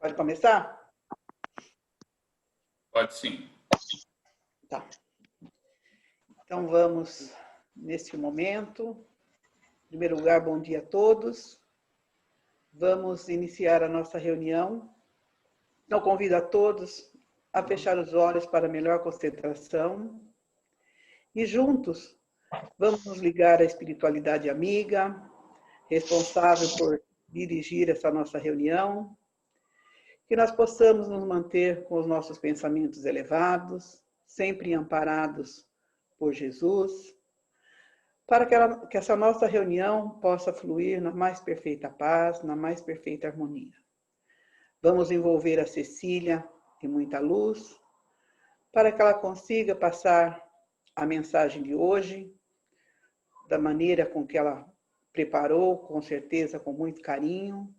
Pode começar? Pode sim. Tá. Então, vamos, neste momento, em primeiro lugar, bom dia a todos. Vamos iniciar a nossa reunião. Então, convido a todos a fechar os olhos para melhor concentração. E juntos, vamos nos ligar à espiritualidade amiga, responsável por dirigir essa nossa reunião, que nós possamos nos manter com os nossos pensamentos elevados, sempre amparados por Jesus, para que essa nossa reunião possa fluir na mais perfeita paz, na mais perfeita harmonia. Vamos envolver a Cecília em muita luz, para que ela consiga passar a mensagem de hoje, da maneira com que ela preparou, com certeza com muito carinho,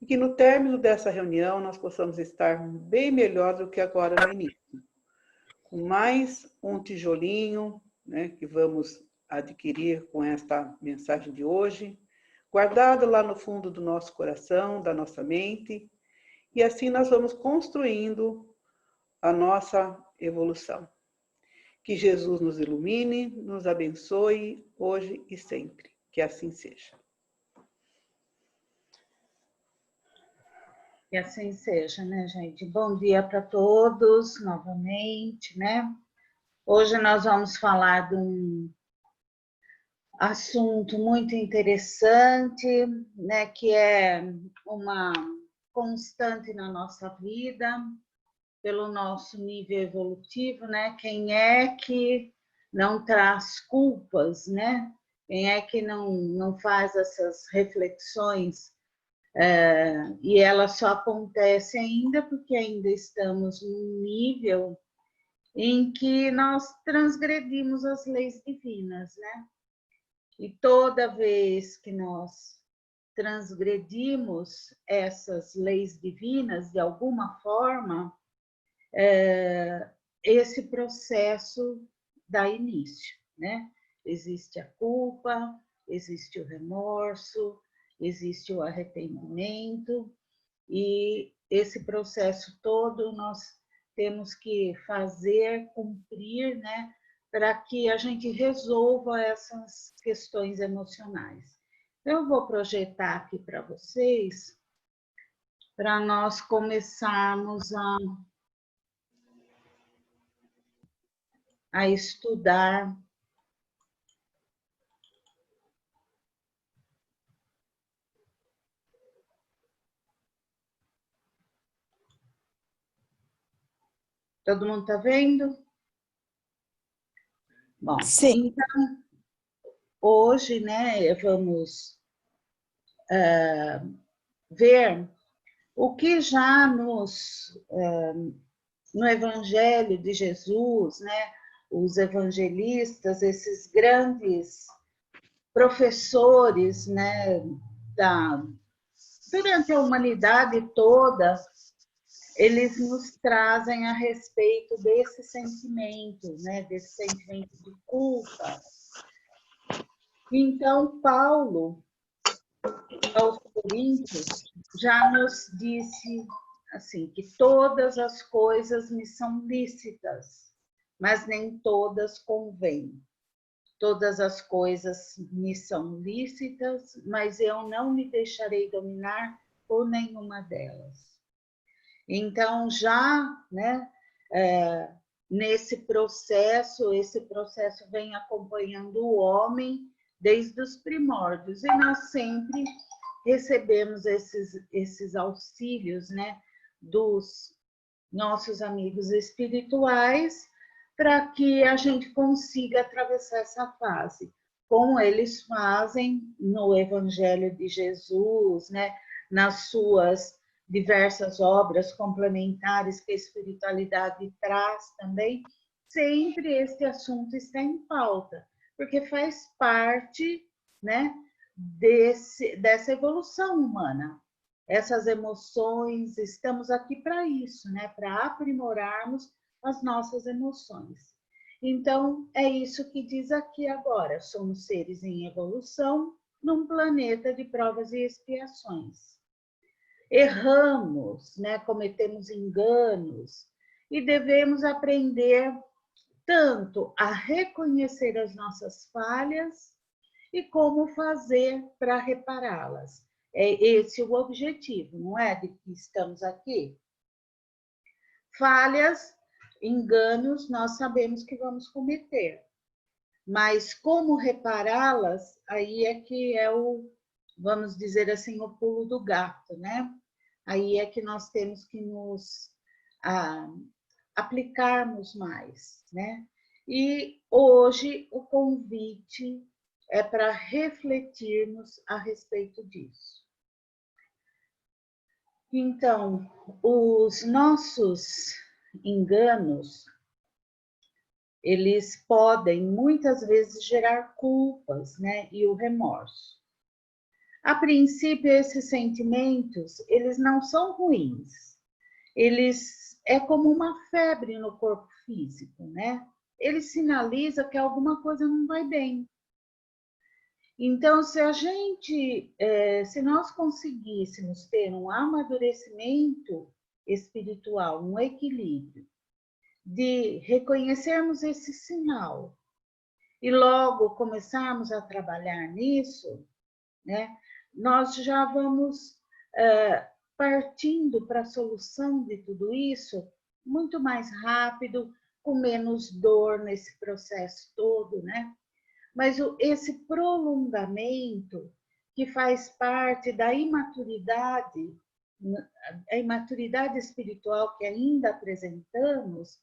e que no término dessa reunião nós possamos estar bem melhor do que agora no início. Com mais um tijolinho, né, que vamos adquirir com esta mensagem de hoje, guardado lá no fundo do nosso coração, da nossa mente, e assim nós vamos construindo a nossa evolução. Que Jesus nos ilumine, nos abençoe hoje e sempre. Que assim seja. Que assim seja, né, gente? Bom dia para todos, novamente, né? Hoje nós vamos falar de um assunto muito interessante, né, que é uma constante na nossa vida, pelo nosso nível evolutivo, né? Quem é que não traz culpas, né? Quem é que não faz essas reflexões? E ela só acontece ainda porque ainda estamos num nível em que nós transgredimos as leis divinas, né? E toda vez que nós transgredimos essas leis divinas, de alguma forma, esse processo dá início, né? Existe a culpa, existe o remorso, existe o arrependimento, e esse processo todo nós temos que fazer, cumprir, né, para que a gente resolva essas questões emocionais. Eu vou projetar aqui para vocês, para nós começarmos a estudar Todo mundo está vendo? Bom, sim. Então, hoje, né, vamos ver o que já no Evangelho de Jesus, né, os evangelistas, esses grandes professores, né, durante a humanidade toda, eles nos trazem a respeito desse sentimento, né, desse sentimento de culpa. Então, Paulo, aos Coríntios, já nos disse assim, que todas as coisas me são lícitas, mas nem todas convêm. Todas as coisas me são lícitas, mas eu não me deixarei dominar por nenhuma delas. Então, já, né, esse processo vem acompanhando o homem desde os primórdios, e nós sempre recebemos esses auxílios, né, dos nossos amigos espirituais, para que a gente consiga atravessar essa fase, como eles fazem no Evangelho de Jesus, né, nas suas diversas obras complementares que a espiritualidade traz também, sempre esse assunto está em pauta, porque faz parte, né, dessa evolução humana. Essas emoções, estamos aqui para isso, né, para aprimorarmos as nossas emoções. Então, é isso que diz aqui agora, somos seres em evolução num planeta de provas e expiações. erramos, né? Cometemos enganos e devemos aprender tanto a reconhecer as nossas falhas e como fazer para repará-las. É esse o objetivo, não é? De que estamos aqui. Falhas, enganos, nós sabemos que vamos cometer. Mas como repará-las, aí é que é o, vamos dizer assim, o pulo do gato, né? Aí é que nós temos que nos aplicarmos mais, né? E hoje o convite é para refletirmos a respeito disso. Então, os nossos enganos, eles podem muitas vezes gerar culpas, né? E o remorso. A princípio, esses sentimentos, eles não são ruins. Eles é como uma febre no corpo físico, né? Ele sinaliza que alguma coisa não vai bem. Então, se nós conseguíssemos ter um amadurecimento espiritual, um equilíbrio, de reconhecermos esse sinal e logo começarmos a trabalhar nisso, né, nós já vamos partindo para a solução de tudo isso muito mais rápido, com menos dor nesse processo todo, né? Mas esse prolongamento que faz parte da imaturidade, a imaturidade espiritual que ainda apresentamos,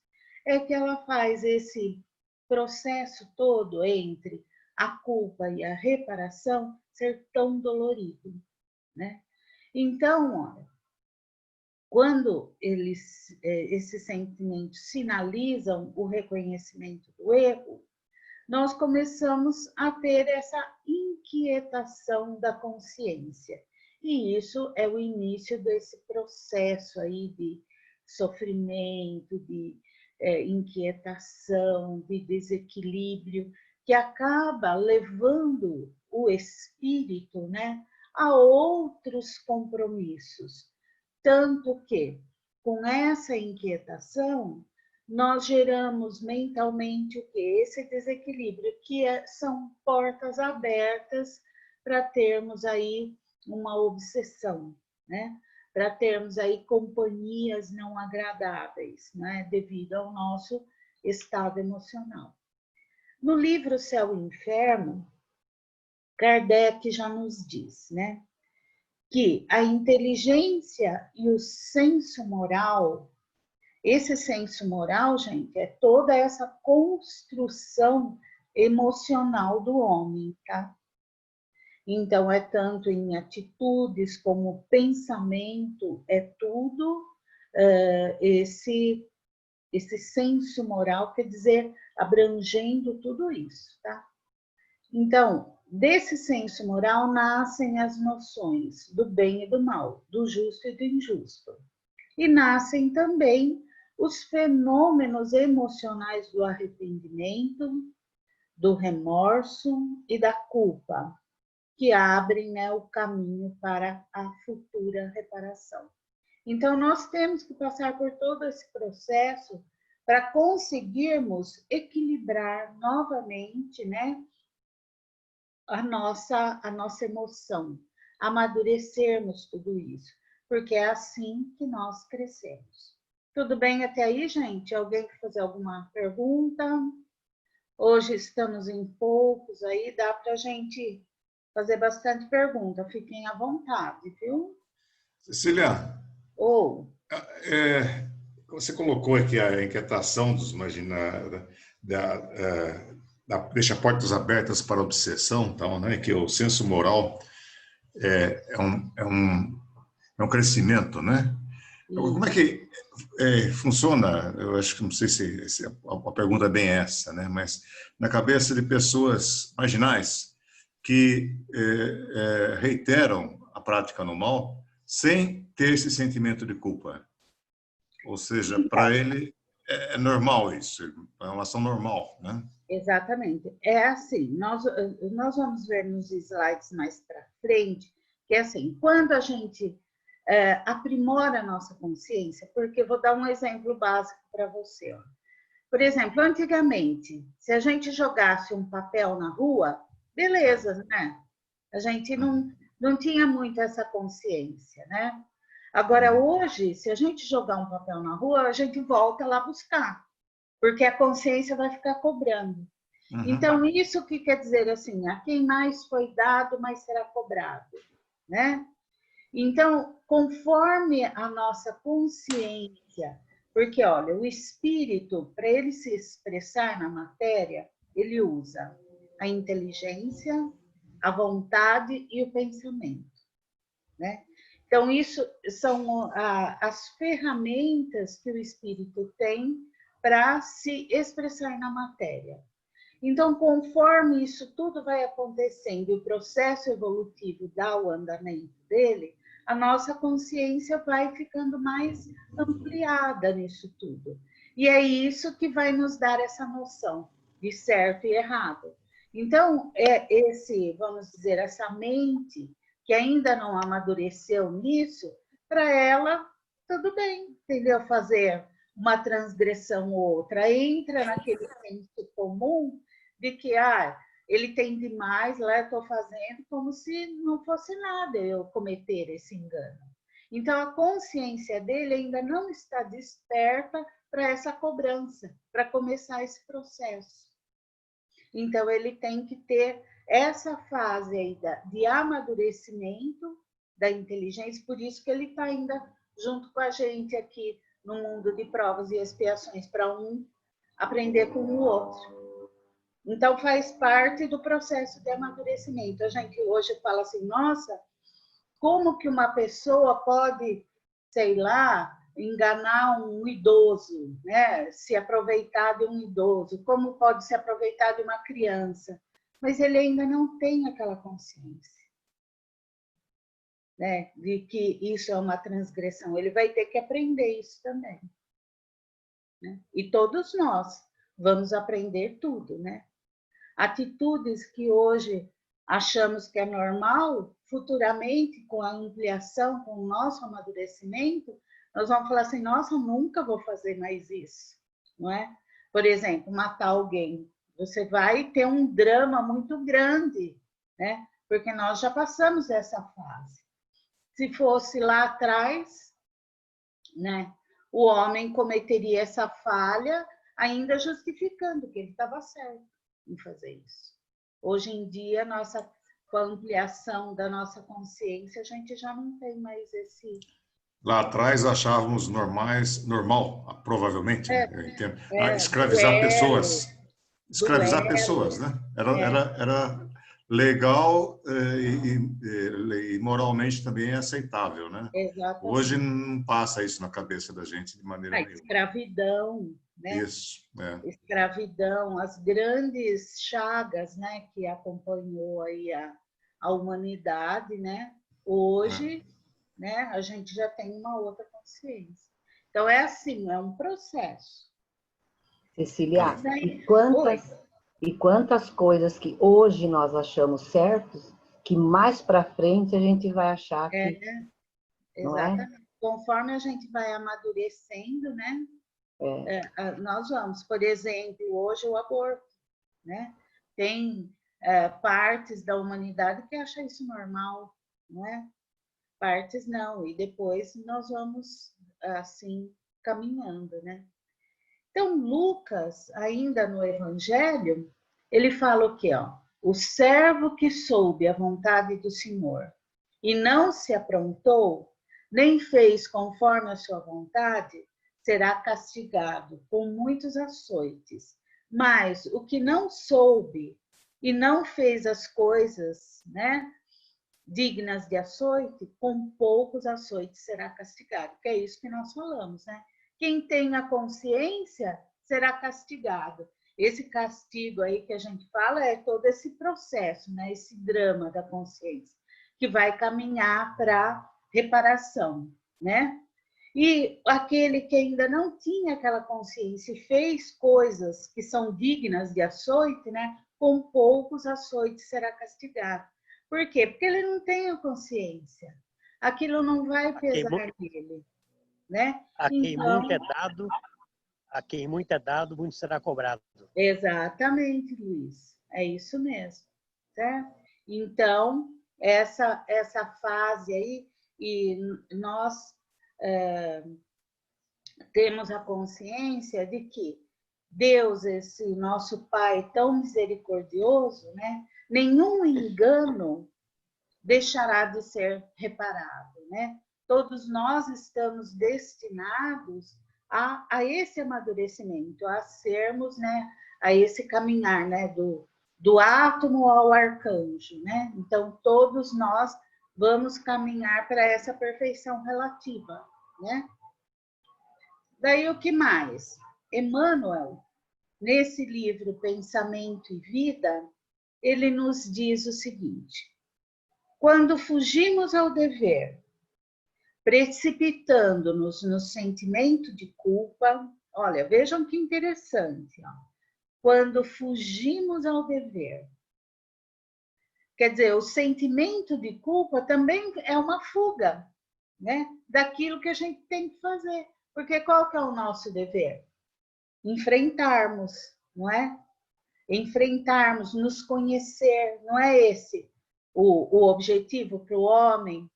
é que ela faz esse processo todo entre a culpa e a reparação ser tão dolorido, né? Então, olha, quando esses sentimentos sinalizam o reconhecimento do erro, nós começamos a ter essa inquietação da consciência. E isso é o início desse processo aí de sofrimento, de inquietação, de desequilíbrio, que acaba levando o espírito, né, a outros compromissos. Tanto que, com essa inquietação, nós geramos mentalmente o quê? Esse desequilíbrio, que são portas abertas para termos aí uma obsessão, né? Para termos aí companhias não agradáveis, né? Devido ao nosso estado emocional. No livro Céu e Inferno, Kardec já nos diz, né? Que a inteligência e o senso moral, esse senso moral, gente, é toda essa construção emocional do homem, tá? Então, é tanto em atitudes como pensamento, é tudo esse senso moral, quer dizer, abrangendo tudo isso, tá? Então, desse senso moral nascem as noções do bem e do mal, do justo e do injusto. E nascem também os fenômenos emocionais do arrependimento, do remorso e da culpa, que abrem, né, o caminho para a futura reparação. Então, nós temos que passar por todo esse processo para conseguirmos equilibrar novamente, né, a nossa emoção, amadurecermos tudo isso, porque é assim que nós crescemos. Tudo bem até aí, gente? Alguém quer fazer alguma pergunta? Hoje estamos em poucos aí, dá para a gente fazer bastante pergunta. Fiquem à vontade, viu? Cecília, você colocou aqui a inquietação dos marginados, deixa portas abertas para a obsessão, então, né, que o senso moral é um crescimento, né? Como é que funciona? Eu acho que não sei se a pergunta é bem essa, né? Mas na cabeça de pessoas marginais que reiteram a prática no mal sem ter esse sentimento de culpa. Ou seja, para ele é normal isso, é uma ação normal, né? Exatamente. É assim, nós vamos ver nos slides mais para frente, que é assim, quando a gente aprimora a nossa consciência, porque vou dar um exemplo básico para você. Ó. Por exemplo, antigamente, se a gente jogasse um papel na rua, beleza, né? A gente não tinha muito essa consciência, né? Agora, hoje, se a gente jogar um papel na rua, a gente volta lá buscar, porque a consciência vai ficar cobrando. Então, isso que quer dizer assim, a quem mais foi dado, mais será cobrado, né? Então, conforme a nossa consciência, porque, olha, o espírito, para ele se expressar na matéria, ele usa a inteligência, a vontade e o pensamento, né? Então, isso são as ferramentas que o espírito tem para se expressar na matéria. Então, conforme isso tudo vai acontecendo, o processo evolutivo dá o andamento dele, a nossa consciência vai ficando mais ampliada nisso tudo. E é isso que vai nos dar essa noção de certo e errado. Então, vamos dizer, essa mente que ainda não amadureceu nisso, para ela, tudo bem, entendeu? Fazer uma transgressão ou outra, entra naquele senso comum de que ele tem demais, lá eu estou fazendo como se não fosse nada eu cometer esse engano. Então, a consciência dele ainda não está desperta para essa cobrança, para começar esse processo. Então, ele tem que ter essa fase aí de amadurecimento da inteligência, por isso que ele está ainda junto com a gente aqui no mundo de provas e expiações, para um aprender com o outro. Então, faz parte do processo de amadurecimento. A gente hoje fala assim, nossa, como que uma pessoa pode, sei lá, enganar um idoso, né? Se aproveitar de um idoso, como pode se aproveitar de uma criança? Mas ele ainda não tem aquela consciência, né? De que isso é uma transgressão. Ele vai ter que aprender isso também, né? E todos nós vamos aprender tudo, né? Atitudes que hoje achamos que é normal, futuramente, com a ampliação, com o nosso amadurecimento, nós vamos falar assim, nossa, nunca vou fazer mais isso, não é? Por exemplo, matar alguém. Você vai ter um drama muito grande, né? Porque nós já passamos essa fase. Se fosse lá atrás, né? O homem cometeria essa falha, ainda justificando que ele estava certo em fazer isso. Hoje em dia, com a ampliação da nossa consciência, a gente já não tem mais esse... Lá atrás achávamos normal, provavelmente, escravizar pessoas. Escravizar pessoas, né? Era legal e moralmente também aceitável, né? Exatamente. Hoje não passa isso na cabeça da gente de maneira nenhuma. Escravidão, né? Isso, Escravidão, as grandes chagas, né, que acompanhou aí a humanidade, né? Hoje, né, a gente já tem uma outra consciência. Então, é assim, é um processo. Cecília, e quantas coisas que hoje nós achamos certos, que mais para frente a gente vai achar que... Exatamente. Não é? Conforme a gente vai amadurecendo, né? Nós vamos, por exemplo, hoje o aborto, né? Tem partes da humanidade que acham isso normal, não é? Partes não, e depois nós vamos assim caminhando, né? Então, Lucas, ainda no Evangelho, ele fala o quê? O servo que soube a vontade do Senhor e não se aprontou, nem fez conforme a sua vontade, será castigado com muitos açoites. Mas o que não soube e não fez as coisas, né, dignas de açoite, com poucos açoites será castigado. Que é isso que nós falamos, né? Quem tem a consciência será castigado. Esse castigo aí que a gente fala é todo esse processo, né? Esse drama da consciência, que vai caminhar para reparação, né? E aquele que ainda não tinha aquela consciência e fez coisas que são dignas de açoite, né? Com poucos açoites será castigado. Por quê? Porque ele não tem a consciência. aquilo não vai pesar nele, né? A quem Então, muito é dado, muito será cobrado. exatamente, Luiz. É isso mesmo, certo? Então, essa fase aí, e nós temos a consciência de que Deus, esse nosso Pai tão misericordioso, né? Nenhum engano deixará de ser reparado, né? Todos nós estamos destinados a esse amadurecimento, a sermos, né? A esse caminhar, né? Do átomo ao arcanjo, né? Então, todos nós vamos caminhar para essa perfeição relativa, né? Daí, o que mais? Emmanuel, nesse livro Pensamento e Vida, ele nos diz o seguinte: quando fugimos ao dever, precipitando-nos no sentimento de culpa, olha, vejam que interessante, ó. Quando fugimos ao dever, quer dizer, o sentimento de culpa também é uma fuga, né? Daquilo que a gente tem que fazer. Porque qual que é o nosso dever? Enfrentarmos, não é? Enfrentarmos, nos conhecer, não é esse o objetivo para o homem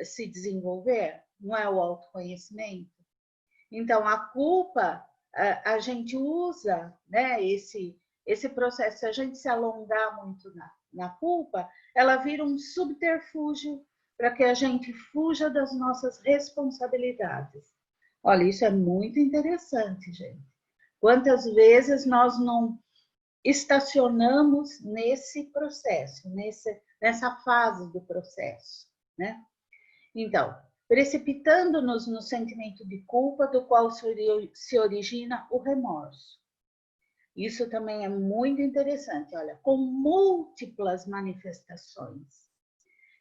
se desenvolver? Não é o autoconhecimento? Então, a culpa, a gente usa, né, esse processo, se a gente se alongar muito na culpa, ela vira um subterfúgio para que a gente fuja das nossas responsabilidades. Olha, isso é muito interessante, gente. Quantas vezes nós não estacionamos nesse processo, nessa fase do processo, né? Então, precipitando-nos no sentimento de culpa, do qual se origina o remorso. Isso também é muito interessante, olha, com múltiplas manifestações.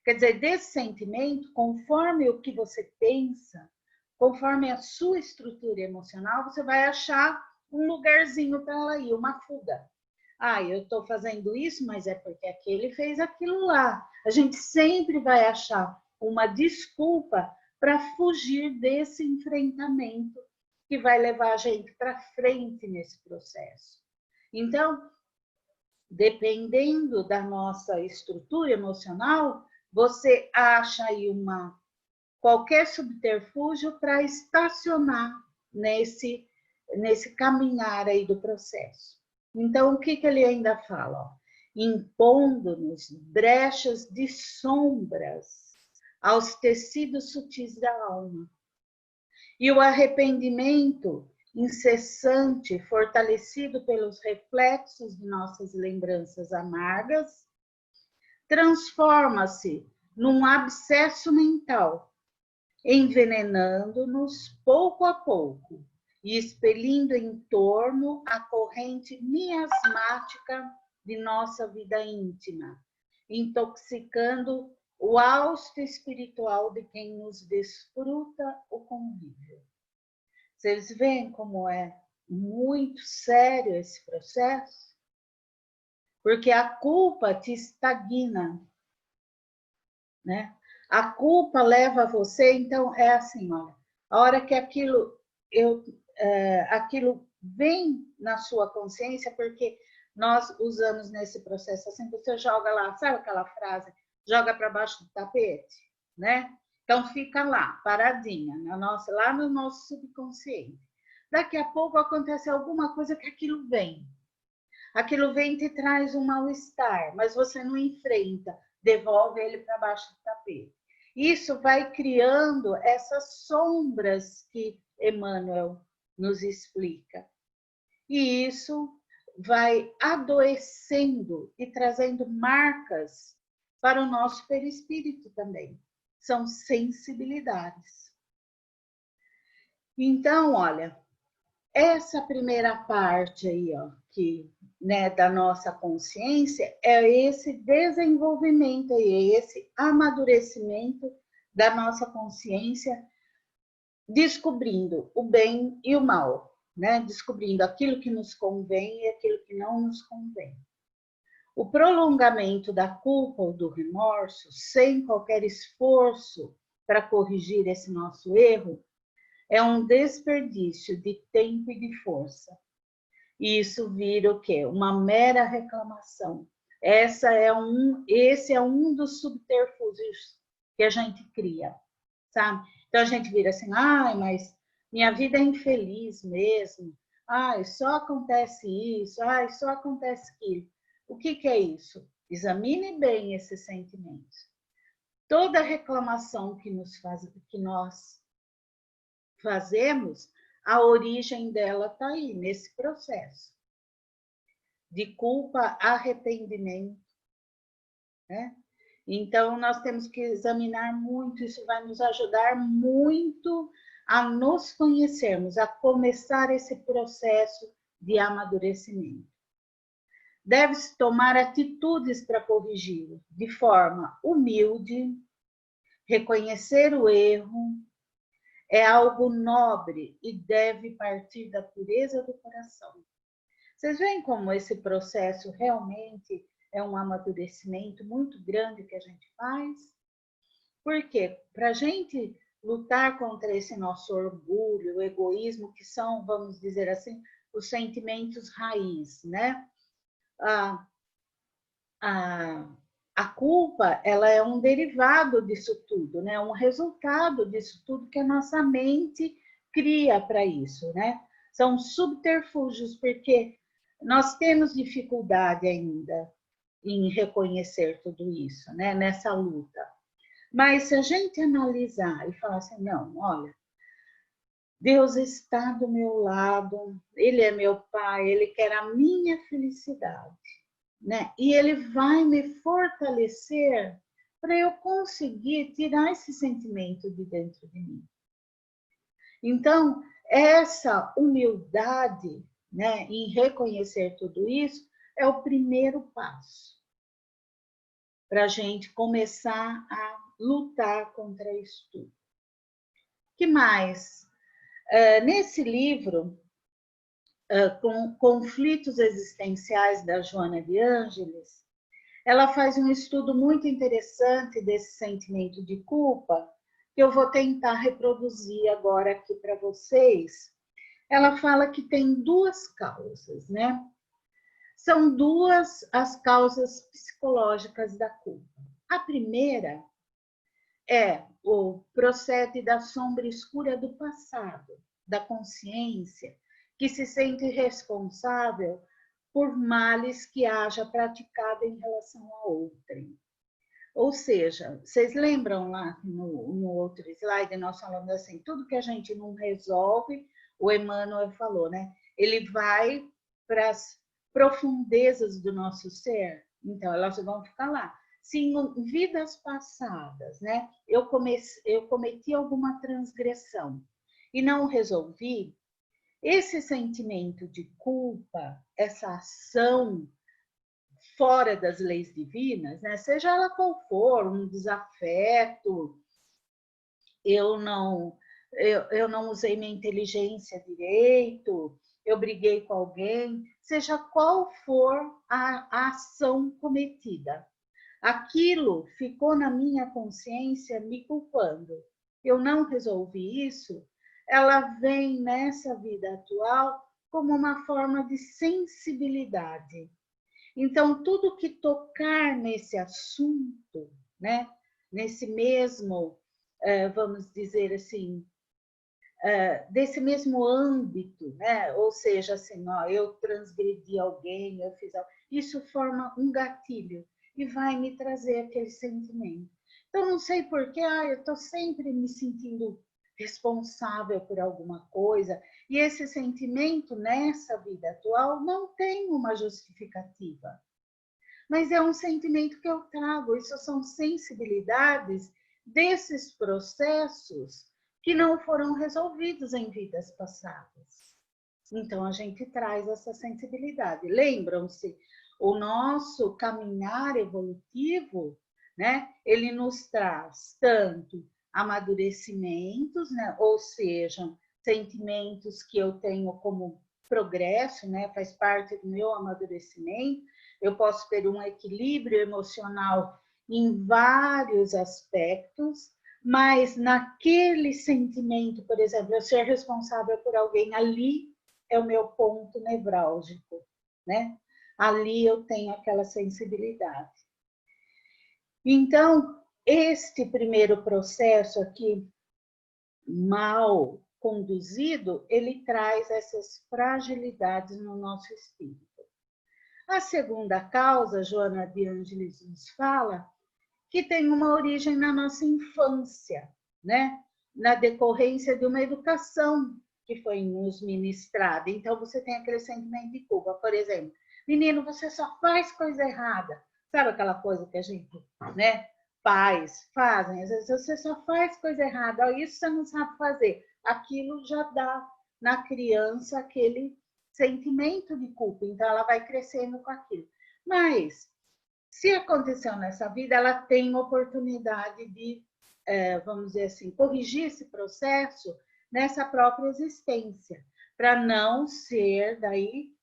Quer dizer, desse sentimento, conforme o que você pensa, conforme a sua estrutura emocional, você vai achar um lugarzinho para ela ir, uma fuga. Ah, eu estou fazendo isso, mas é porque aquele fez aquilo lá. A gente sempre vai achar uma desculpa para fugir desse enfrentamento que vai levar a gente para frente nesse processo. Então, dependendo da nossa estrutura emocional, você acha aí qualquer subterfúgio para estacionar nesse caminhar aí do processo. Então, o que ele ainda fala? Impondo-nos brechas de sombras aos tecidos sutis da alma. E o arrependimento incessante, fortalecido pelos reflexos de nossas lembranças amargas, transforma-se num abscesso mental, envenenando-nos pouco a pouco e expelindo em torno a corrente miasmática de nossa vida íntima, intoxicando o hausto espiritual de quem nos desfruta o convívio. Vocês veem como é muito sério esse processo? Porque a culpa te estagna, né? A culpa leva você, então é assim, olha, a hora que aquilo vem na sua consciência, porque nós usamos nesse processo assim, você joga lá, sabe aquela frase, joga para baixo do tapete, né? Então fica lá, paradinha, lá no nosso subconsciente. Daqui a pouco acontece alguma coisa que aquilo vem e te traz um mal-estar, mas você não enfrenta, devolve ele para baixo do tapete. Isso vai criando essas sombras que Emmanuel nos explica. E isso vai adoecendo e trazendo marcas para o nosso perispírito também. São sensibilidades. Então, olha, essa primeira parte aí, ó, que, né, da nossa consciência, é esse desenvolvimento aí, é esse amadurecimento da nossa consciência, descobrindo o bem e o mal, né? Descobrindo aquilo que nos convém e aquilo que não nos convém. O prolongamento da culpa ou do remorso, sem qualquer esforço para corrigir esse nosso erro, é um desperdício de tempo e de força. E isso vira o quê? Uma mera reclamação. Esse é um dos subterfúgios que a gente cria, sabe? Então a gente vira assim, mas minha vida é infeliz mesmo. Só acontece isso, só acontece aquilo. O que é isso? Examine bem esses sentimentos. Toda reclamação que nós fazemos, a origem dela está aí, nesse processo de culpa, arrependimento, né? Então, nós temos que examinar muito, isso vai nos ajudar muito a nos conhecermos, a começar esse processo de amadurecimento. Deve-se tomar atitudes para corrigi-lo, de forma humilde, reconhecer o erro, é algo nobre e deve partir da pureza do coração. Vocês veem como esse processo realmente é um amadurecimento muito grande que a gente faz? Porque para a gente lutar contra esse nosso orgulho, o egoísmo, que são, vamos dizer assim, os sentimentos raiz, né? A culpa, ela é um derivado disso tudo, né? Um resultado disso tudo que a nossa mente cria para isso, né? São subterfúgios, porque nós temos dificuldade ainda em reconhecer tudo isso, né? Nessa luta. Mas se a gente analisar e falar assim, não, olha, Deus está do meu lado, Ele é meu Pai, Ele quer a minha felicidade, né? E Ele vai me fortalecer para eu conseguir tirar esse sentimento de dentro de mim. Então, essa humildade, né, em reconhecer tudo isso, é o primeiro passo para a gente começar a lutar contra isso tudo. O que mais? Nesse livro, com Conflitos Existenciais, da Joana de Ângeles, ela faz um estudo muito interessante desse sentimento de culpa, que eu vou tentar reproduzir agora aqui para vocês. Ela fala que tem duas causas, né? São duas as causas psicológicas da culpa. A primeira procede da sombra escura do passado, da consciência, que se sente responsável por males que haja praticado em relação a outrem. Ou seja, vocês lembram lá no outro slide, nós falamos assim, tudo que a gente não resolve, o Emmanuel falou, né? Ele vai para as profundezas do nosso ser, então elas vão ficar lá. Se em vidas passadas, né, eu cometi alguma transgressão e não resolvi, esse sentimento de culpa, essa ação fora das leis divinas, né, seja ela qual for, um desafeto, eu não usei minha inteligência direito, eu briguei com alguém, seja qual for a ação cometida. Aquilo ficou na minha consciência me culpando. Eu não resolvi isso, ela vem nessa vida atual como uma forma de sensibilidade. Então, tudo que tocar nesse assunto, né, nesse mesmo, vamos dizer assim, desse mesmo âmbito, né? Ou seja, assim, eu transgredi alguém, eu fiz algo, isso forma um gatilho e vai me trazer aquele sentimento. Então, não sei porquê, eu estou sempre me sentindo responsável por alguma coisa, e esse sentimento nessa vida atual não tem uma justificativa. Mas é um sentimento que eu trago, isso são sensibilidades desses processos que não foram resolvidos em vidas passadas. Então, a gente traz essa sensibilidade. Lembram-se, o nosso caminhar evolutivo, né, ele nos traz tanto amadurecimentos, né, ou seja, sentimentos que eu tenho como progresso, né, faz parte do meu amadurecimento. Eu posso ter um equilíbrio emocional em vários aspectos, mas naquele sentimento, por exemplo, eu ser responsável por alguém, ali é o meu ponto nevrálgico, né? Ali eu tenho aquela sensibilidade. Então, este primeiro processo aqui, mal conduzido, ele traz essas fragilidades no nosso espírito. A segunda causa, Joana de Ângeles nos fala, que tem uma origem na nossa infância, né? Na decorrência de uma educação que foi nos ministrada. Então, você tem aquele sentimento de culpa. Por exemplo, menino, você só faz coisa errada. Sabe aquela coisa que a gente, né, pais fazem? Às vezes você só faz coisa errada. Isso você não sabe fazer. Aquilo já dá na criança aquele sentimento de culpa. Então, ela vai crescendo com aquilo. Mas, se aconteceu nessa vida, ela tem oportunidade de, vamos dizer assim, corrigir esse processo nessa própria existência, para não ser daí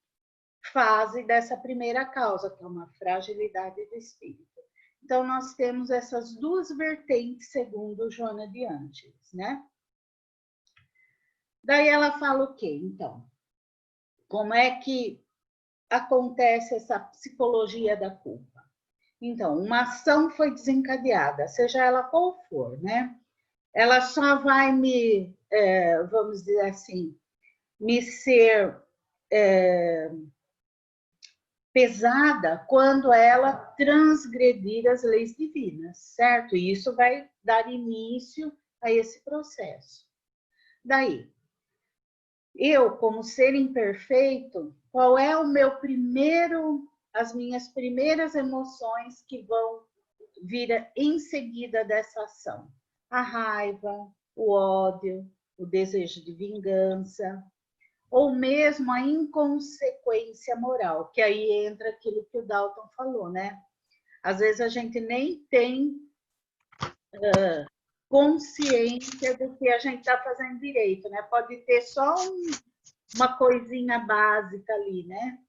fase dessa primeira causa, que é uma fragilidade do espírito. Então, nós temos essas duas vertentes, segundo Joana de Ângeles, né? Daí ela fala o quê, então? Como é que acontece essa psicologia da culpa? Então, uma ação foi desencadeada, seja ela qual for, né? Ela só vai me, vamos dizer assim, me ser pesada quando ela transgredir as leis divinas, certo? E isso vai dar início a esse processo. Daí, eu, como ser imperfeito, qual é o meu primeiro, as minhas primeiras emoções que vão vir em seguida dessa ação? A raiva, o ódio, o desejo de vingança, ou mesmo a inconsequência moral, que aí entra aquilo que o Dalton falou, né? Às vezes a gente nem tem consciência do que a gente está fazendo direito, né? Pode ter só uma coisinha básica ali, né?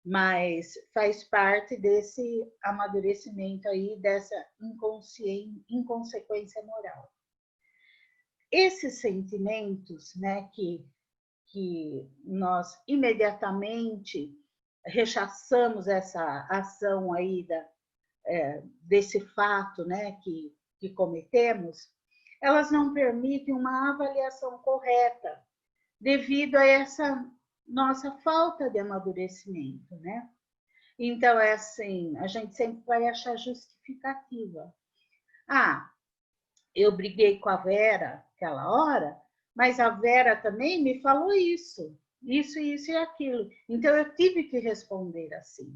Mas faz parte desse amadurecimento aí, dessa inconsequência moral. Esses sentimentos, né, que nós imediatamente rechaçamos essa ação aí desse fato, né, que cometemos, elas não permitem uma avaliação correta devido a essa nossa falta de amadurecimento, né? Então, é assim, a gente sempre vai achar justificativa. Ah, eu briguei com a Vera aquela hora, mas a Vera também me falou isso e aquilo. Então, eu tive que responder assim,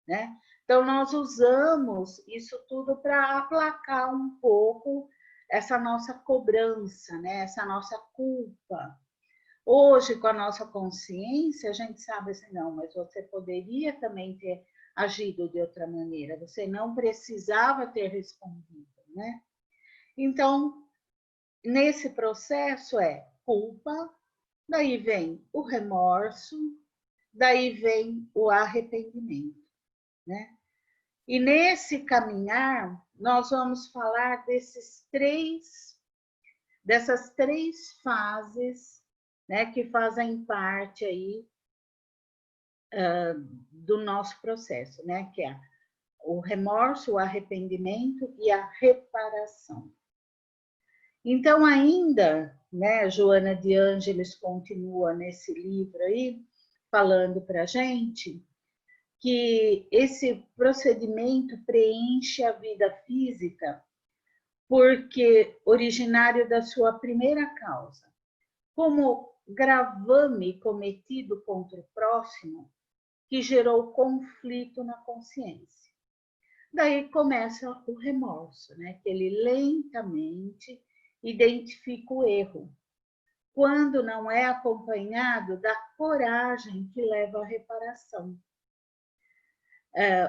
né? Então, nós usamos isso tudo para aplacar um pouco essa nossa cobrança, né? Essa nossa culpa. Hoje, com a nossa consciência, a gente sabe assim, não, mas você poderia também ter agido de outra maneira, você não precisava ter respondido, né? Então, nesse processo é culpa, daí vem o remorso, daí vem o arrependimento, né? E nesse caminhar, nós vamos falar dessas três fases, né, que fazem parte aí do nosso processo, né, que é o remorso, o arrependimento e a reparação. Então, ainda, né, Joana de Ângeles continua nesse livro aí, falando para a gente que esse procedimento preenche a vida física porque originário da sua primeira causa, como gravame cometido contra o próximo, que gerou conflito na consciência. Daí começa o remorso, né? Que ele lentamente identifica o erro, quando não é acompanhado da coragem que leva à reparação.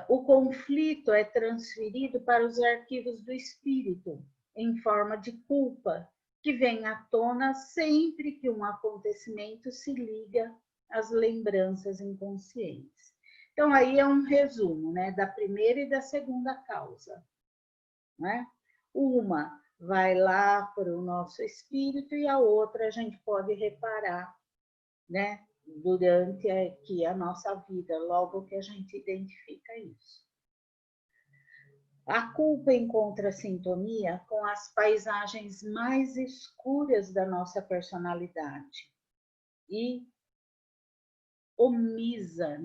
O conflito é transferido para os arquivos do espírito, em forma de culpa, que vem à tona sempre que um acontecimento se liga às lembranças inconscientes. Então, aí é um resumo, né, da primeira e da segunda causa, né? Uma vai lá para o nosso espírito e a outra a gente pode reparar, né? Durante aqui a nossa vida, logo que a gente identifica isso. A culpa encontra sintonia com as paisagens mais escuras da nossa personalidade e omisia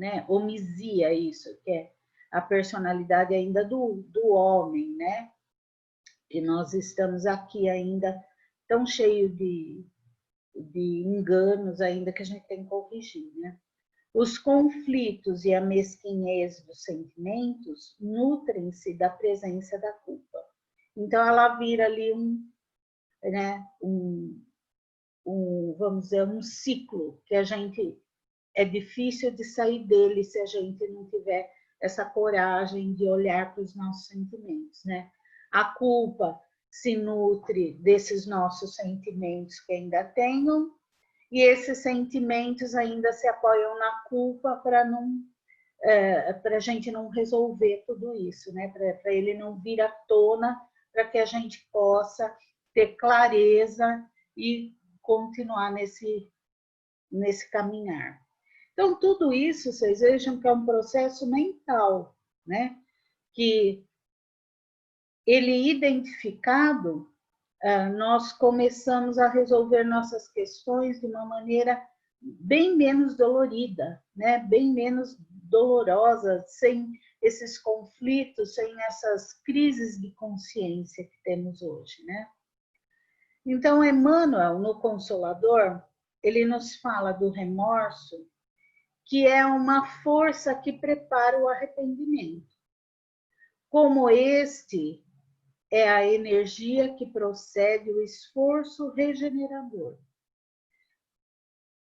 isso, que é a personalidade ainda do homem, né? E nós estamos aqui ainda tão cheio de enganos ainda que a gente tem que corrigir, né? Os conflitos e a mesquinhez dos sentimentos nutrem-se da presença da culpa. Então, ela vira ali vamos dizer, um ciclo que a gente é difícil de sair dele se a gente não tiver essa coragem de olhar para os nossos sentimentos, né? A culpa se nutre desses nossos sentimentos que ainda tenham, e esses sentimentos ainda se apoiam na culpa para a gente não resolver tudo isso, né? Para ele não vir à tona, para que a gente possa ter clareza e continuar nesse caminhar. Então, tudo isso, vocês vejam que é um processo mental, né? Que ele identificado, nós começamos a resolver nossas questões de uma maneira bem menos dolorida, né? Bem menos dolorosa, sem esses conflitos, sem essas crises de consciência que temos hoje, né? Então, Emmanuel, no Consolador, ele nos fala do remorso, que é uma força que prepara o arrependimento. Como este é a energia que procede o esforço regenerador.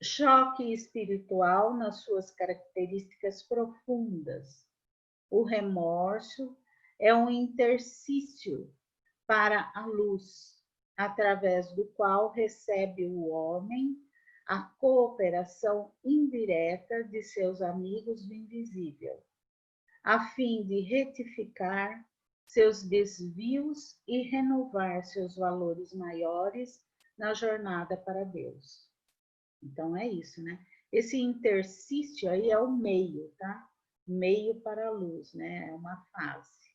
Choque espiritual nas suas características profundas. O remorso é um interstício para a luz, através do qual recebe o homem a cooperação indireta de seus amigos do invisível, a fim de retificar seus desvios e renovar seus valores maiores na jornada para Deus. Então é isso, né? Esse interstício aí é o meio, tá? Meio para a luz, né? É uma fase.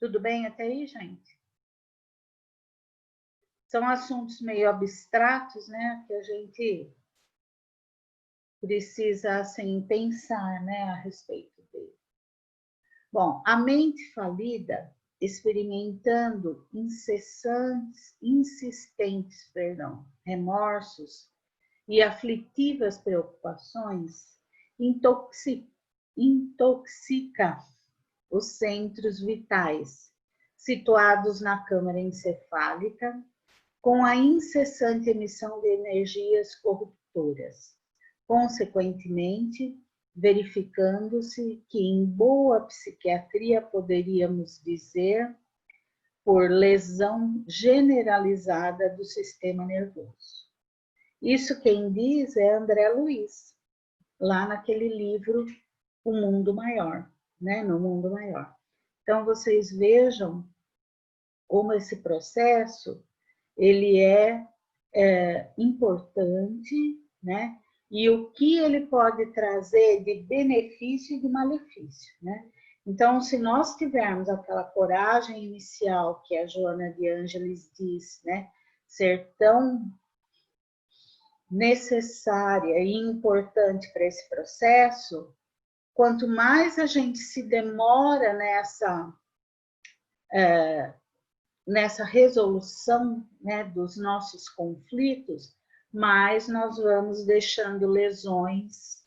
Tudo bem até aí, gente? São assuntos meio abstratos, né? Que a gente precisa, assim, pensar, né? A respeito dele. Bom, a mente falida, experimentando insistentes, remorsos e aflitivas preocupações, intoxica os centros vitais, situados na câmara encefálica, com a incessante emissão de energias corruptoras. Consequentemente, verificando-se que em boa psiquiatria poderíamos dizer por lesão generalizada do sistema nervoso. Isso quem diz é André Luiz, lá naquele livro O Mundo Maior, né? No Mundo Maior. Então, vocês vejam como esse processo ele é importante, né? E o que ele pode trazer de benefício e de malefício, né? Então, se nós tivermos aquela coragem inicial que a Joana de Ângeles diz, né? Ser tão necessária e importante para esse processo, quanto mais a gente se demora nessa resolução, né, dos nossos conflitos, mais nós vamos deixando lesões,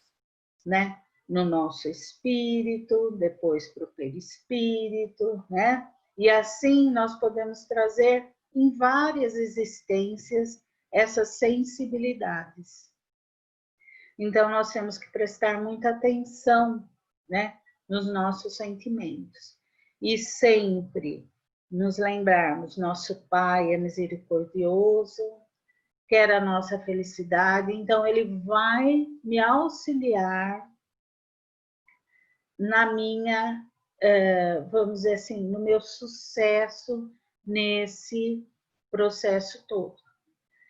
né, no nosso espírito, depois para o perispírito, né? E assim nós podemos trazer em várias existências essas sensibilidades. Então nós temos que prestar muita atenção, né, nos nossos sentimentos e sempre nos lembrarmos, nosso Pai é misericordioso, quer a nossa felicidade, então Ele vai me auxiliar na minha, vamos dizer assim, no meu sucesso nesse processo todo.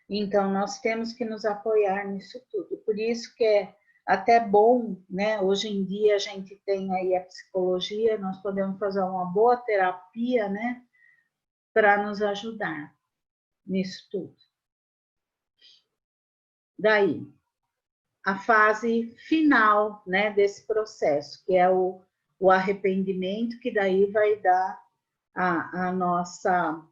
Então, nós temos que nos apoiar nisso tudo. Por isso que é até bom, né? Hoje em dia a gente tem aí a psicologia, nós podemos fazer uma boa terapia, né? Para nos ajudar nisso tudo. Daí, a fase final, né, desse processo, que é o arrependimento, que daí vai dar a nossa,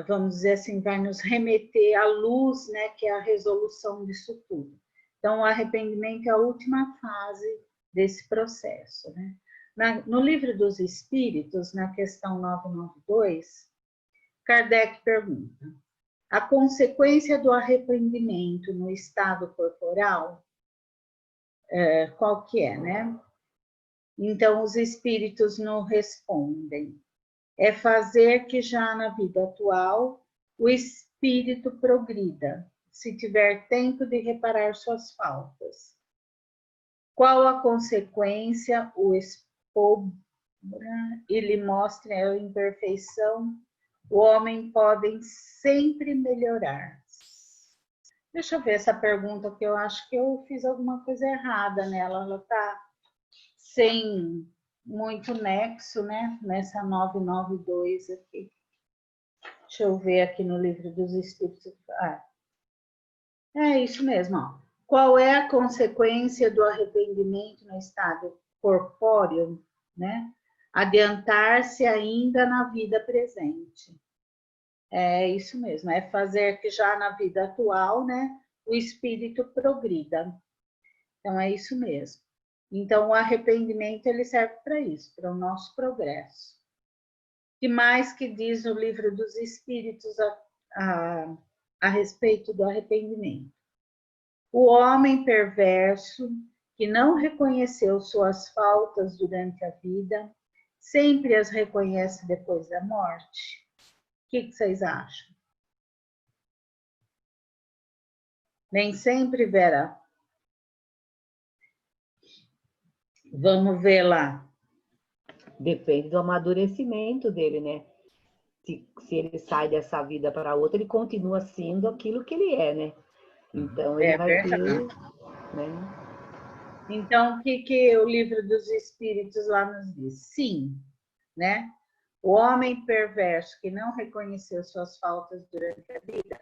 vamos dizer assim, vai nos remeter à luz, né, que é a resolução disso tudo. Então, o arrependimento é a última fase desse processo, né? No Livro dos Espíritos, na questão 992, Kardec pergunta: a consequência do arrependimento no estado corporal, qual que é, né? Então, os espíritos não respondem. É fazer que já na vida atual o espírito progrida, se tiver tempo de reparar suas faltas. Qual a consequência? O expor e lhe mostre a imperfeição. O homem pode sempre melhorar. Deixa eu ver essa pergunta, que eu acho que eu fiz alguma coisa errada nela. Ela está sem muito nexo, né? Nessa 992 aqui. Deixa eu ver aqui no Livro dos Espíritos. É isso mesmo, ó. Qual é a consequência do arrependimento no estado corpóreo, né? Adiantar-se ainda na vida presente. É isso mesmo, é fazer que já na vida atual, né, o espírito progrida. Então, é isso mesmo. Então, o arrependimento, ele serve para isso, para o nosso progresso. O que mais que diz no Livro dos Espíritos a respeito do arrependimento? O homem perverso, que não reconheceu suas faltas durante a vida, sempre as reconhece depois da morte. O que vocês acham? Nem sempre, Vera. Vamos ver lá. Depende do amadurecimento dele, né? Se ele sai dessa vida para outra, ele continua sendo aquilo que ele é, né? Então, ele vai ter... Né? Então, o que o Livro dos Espíritos lá nos diz? Sim, né? O homem perverso que não reconheceu suas faltas durante a vida,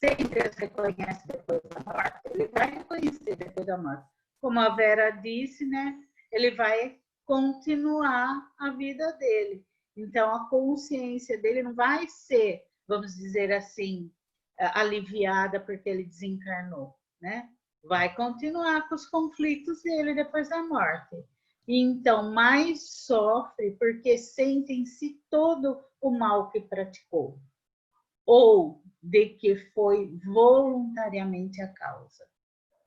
sempre as reconhece depois da morte. Ele vai reconhecer depois da morte. Como a Vera disse, né? Ele vai continuar a vida dele. Então, a consciência dele não vai ser, vamos dizer assim, aliviada porque ele desencarnou, né? Vai continuar com os conflitos dele depois da morte. Então, mais sofre porque sente em si todo o mal que praticou, ou de que foi voluntariamente a causa,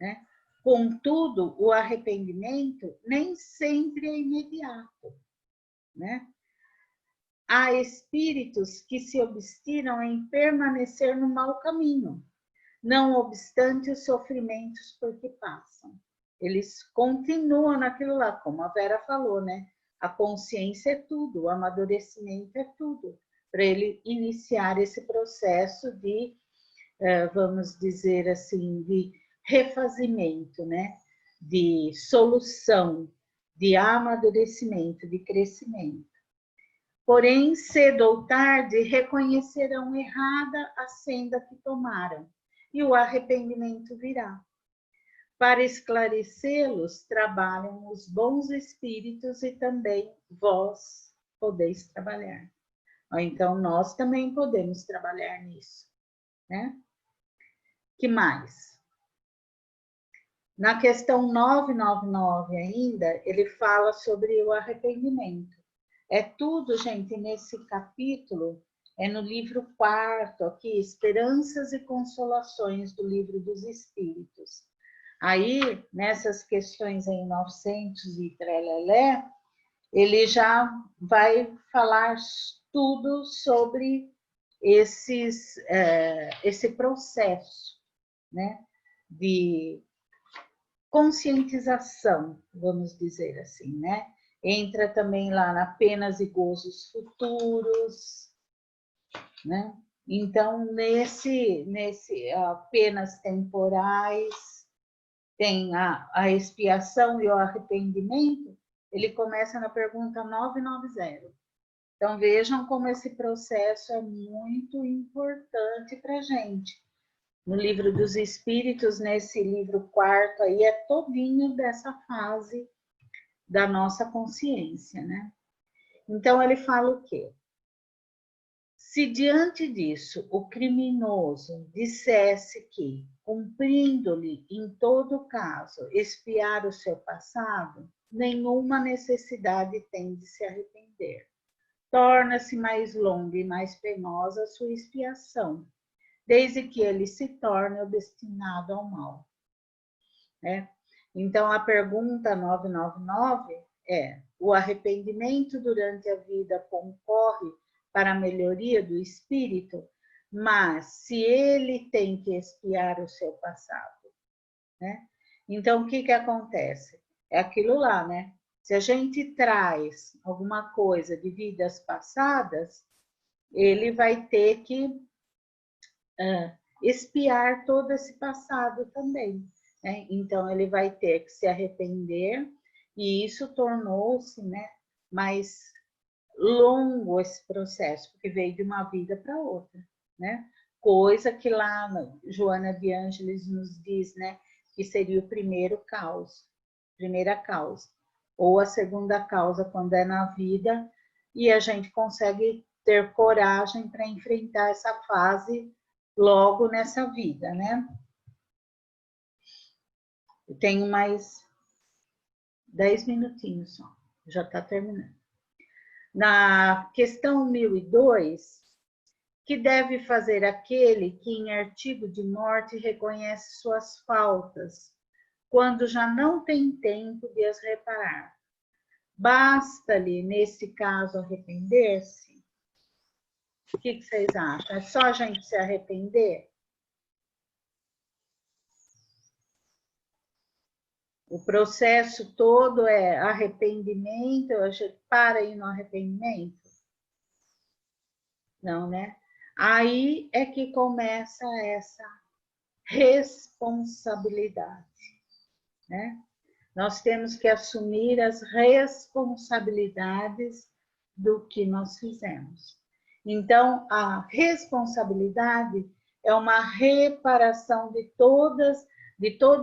né? Contudo, o arrependimento nem sempre é imediato, né? Há espíritos que se obstinam em permanecer no mau caminho, não obstante os sofrimentos por que passam. Eles continuam naquilo lá, como a Vera falou, né? A consciência é tudo, o amadurecimento é tudo, para ele iniciar esse processo de, vamos dizer assim, de refazimento, né? De solução, de amadurecimento, de crescimento. Porém, cedo ou tarde, reconhecerão errada a senda que tomaram, e o arrependimento virá. Para esclarecê-los, trabalham os bons espíritos e também vós podeis trabalhar. Então, nós também podemos trabalhar nisso, né? Que mais? Na questão 999 ainda, ele fala sobre o arrependimento. É tudo, gente, nesse capítulo, é no livro 4º, aqui, Esperanças e Consolações do Livro dos Espíritos. Aí, nessas questões aí, 900 e trelelé, ele já vai falar tudo sobre esse processo, né, de conscientização, vamos dizer assim, né? entra também lá na penas e gozos futuros, né? Então, nesse penas temporais, tem a expiação e o arrependimento, ele começa na pergunta 990. Então, vejam como esse processo é muito importante para a gente. No Livro dos Espíritos, nesse livro 4º aí, é todinho dessa fase da nossa consciência, né? Então, ele fala o quê? Se diante disso o criminoso dissesse que, cumprindo-lhe em todo caso expiar o seu passado, nenhuma necessidade tem de se arrepender. Torna-se mais longa e mais penosa a sua expiação, desde que ele se torne o destinado ao mal. Né? Então, a pergunta 999 é: o arrependimento durante a vida concorre para a melhoria do espírito, mas se ele tem que expiar o seu passado, né? Então, o que acontece? É aquilo lá, né? Se a gente traz alguma coisa de vidas passadas, ele vai ter que expiar todo esse passado também, né? Então, ele vai ter que se arrepender, e isso tornou-se, né, mais longo esse processo, porque veio de uma vida para outra, né? Coisa que lá Joana de Ângeles nos diz, né, que seria o primeira causa, ou a segunda causa quando é na vida, e a gente consegue ter coragem para enfrentar essa fase logo nessa vida, né? Eu tenho mais 10 minutinhos só, já está terminando. Na questão 1002, que deve fazer aquele que em artigo de morte reconhece suas faltas, quando já não tem tempo de as reparar? Basta-lhe, nesse caso, arrepender-se? O que vocês acham? É só a gente se arrepender? O processo todo é arrependimento, a gente para aí no arrependimento? Não, né? Aí é que começa essa responsabilidade, né? Nós temos que assumir as responsabilidades do que nós fizemos. Então, a responsabilidade é uma reparação de todo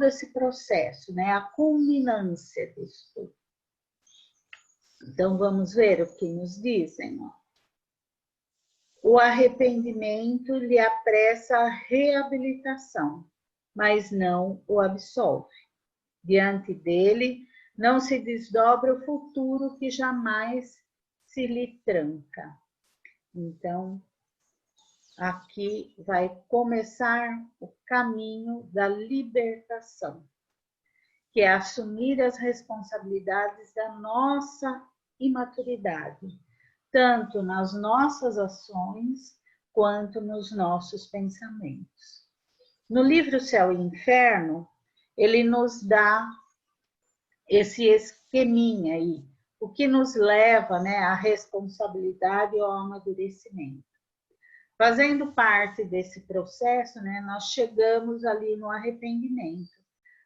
esse processo, né? A culminância disso tudo. Então, vamos ver o que nos dizem, ó. O arrependimento lhe apressa a reabilitação, mas não o absolve. Diante dele, não se desdobra o futuro que jamais se lhe tranca. Então, aqui vai começar o caminho da libertação, que é assumir as responsabilidades da nossa imaturidade, tanto nas nossas ações quanto nos nossos pensamentos. No livro Céu e Inferno, ele nos dá esse esqueminha aí, o que nos leva, né, à responsabilidade ou ao amadurecimento. Fazendo parte desse processo, né, nós chegamos ali no arrependimento.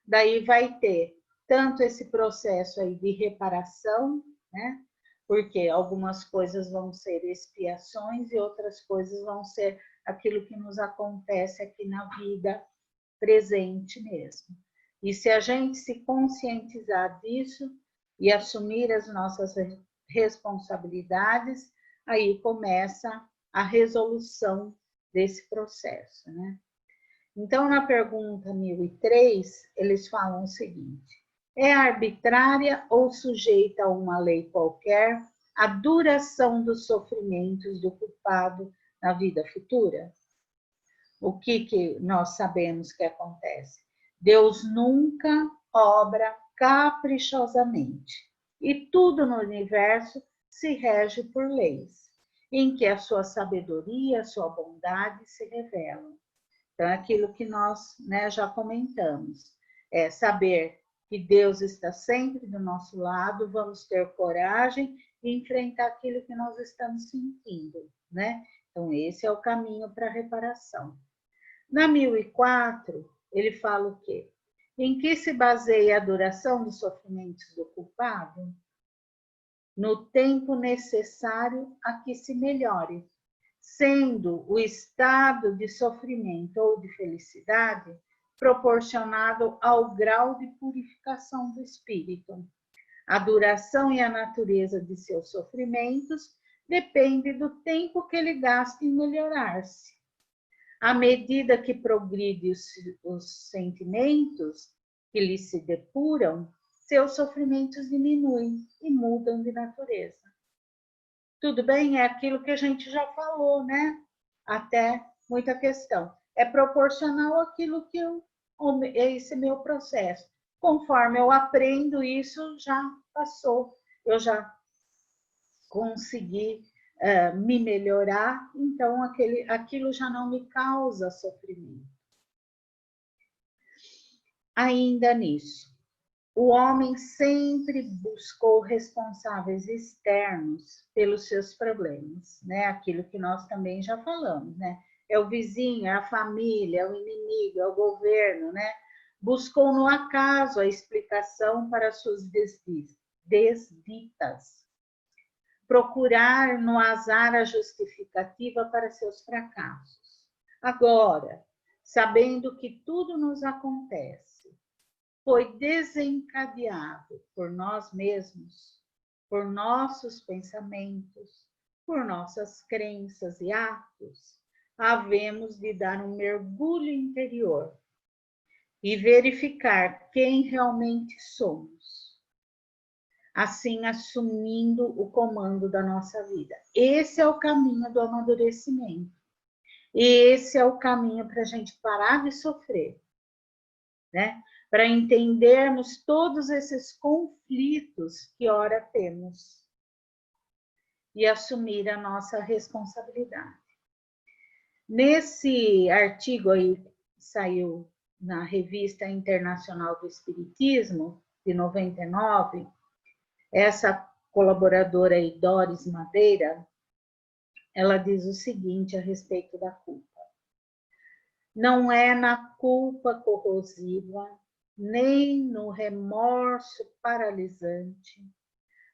Daí vai ter tanto esse processo aí de reparação, né, porque algumas coisas vão ser expiações e outras coisas vão ser aquilo que nos acontece aqui na vida presente mesmo. E se a gente se conscientizar disso e assumir as nossas responsabilidades, aí começa a resolução desse processo, né? Então, na pergunta 1003, eles falam o seguinte: é arbitrária ou sujeita a uma lei qualquer a duração dos sofrimentos do culpado na vida futura? O que nós sabemos que acontece? Deus nunca obra caprichosamente, e tudo no universo se rege por leis, em que a sua sabedoria, a sua bondade se revelam. Então, é aquilo que nós, né, já comentamos, é saber que Deus está sempre do nosso lado, vamos ter coragem e enfrentar aquilo que nós estamos sentindo, né? Então, esse é o caminho para a reparação. Na 1004, ele fala o quê? Em que se baseia a duração dos sofrimentos do culpado? No tempo necessário a que se melhore, sendo o estado de sofrimento ou de felicidade proporcionado ao grau de purificação do espírito. A duração e a natureza de seus sofrimentos depende do tempo que ele gasta em melhorar-se. À medida que progride os sentimentos que lhe se depuram, seus sofrimentos diminuem e mudam de natureza. Tudo bem? É aquilo que a gente já falou, né? Até muita questão. É proporcional àquilo que esse meu processo. Conforme eu aprendo isso, já passou. Eu já consegui me melhorar, então aquilo já não me causa sofrimento. Ainda nisso, o homem sempre buscou responsáveis externos pelos seus problemas, né? Aquilo que nós também já falamos, né? É o vizinho, é a família, é o inimigo, é o governo, né? Buscou no acaso a explicação para suas desditas. Procurar no azar a justificativa para seus fracassos. Agora, sabendo que tudo nos acontece, foi desencadeado por nós mesmos, por nossos pensamentos, por nossas crenças e atos, havemos de dar um mergulho interior e verificar quem realmente somos, assim assumindo o comando da nossa vida. Esse é o caminho do amadurecimento. Esse é o caminho para a gente parar de sofrer, né? Para entendermos todos esses conflitos que ora temos e assumir a nossa responsabilidade. Nesse artigo aí que saiu na Revista Internacional do Espiritismo, de 99, essa colaboradora aí, Doris Madeira, ela diz o seguinte a respeito da culpa. Não é na culpa corrosiva, nem no remorso paralisante,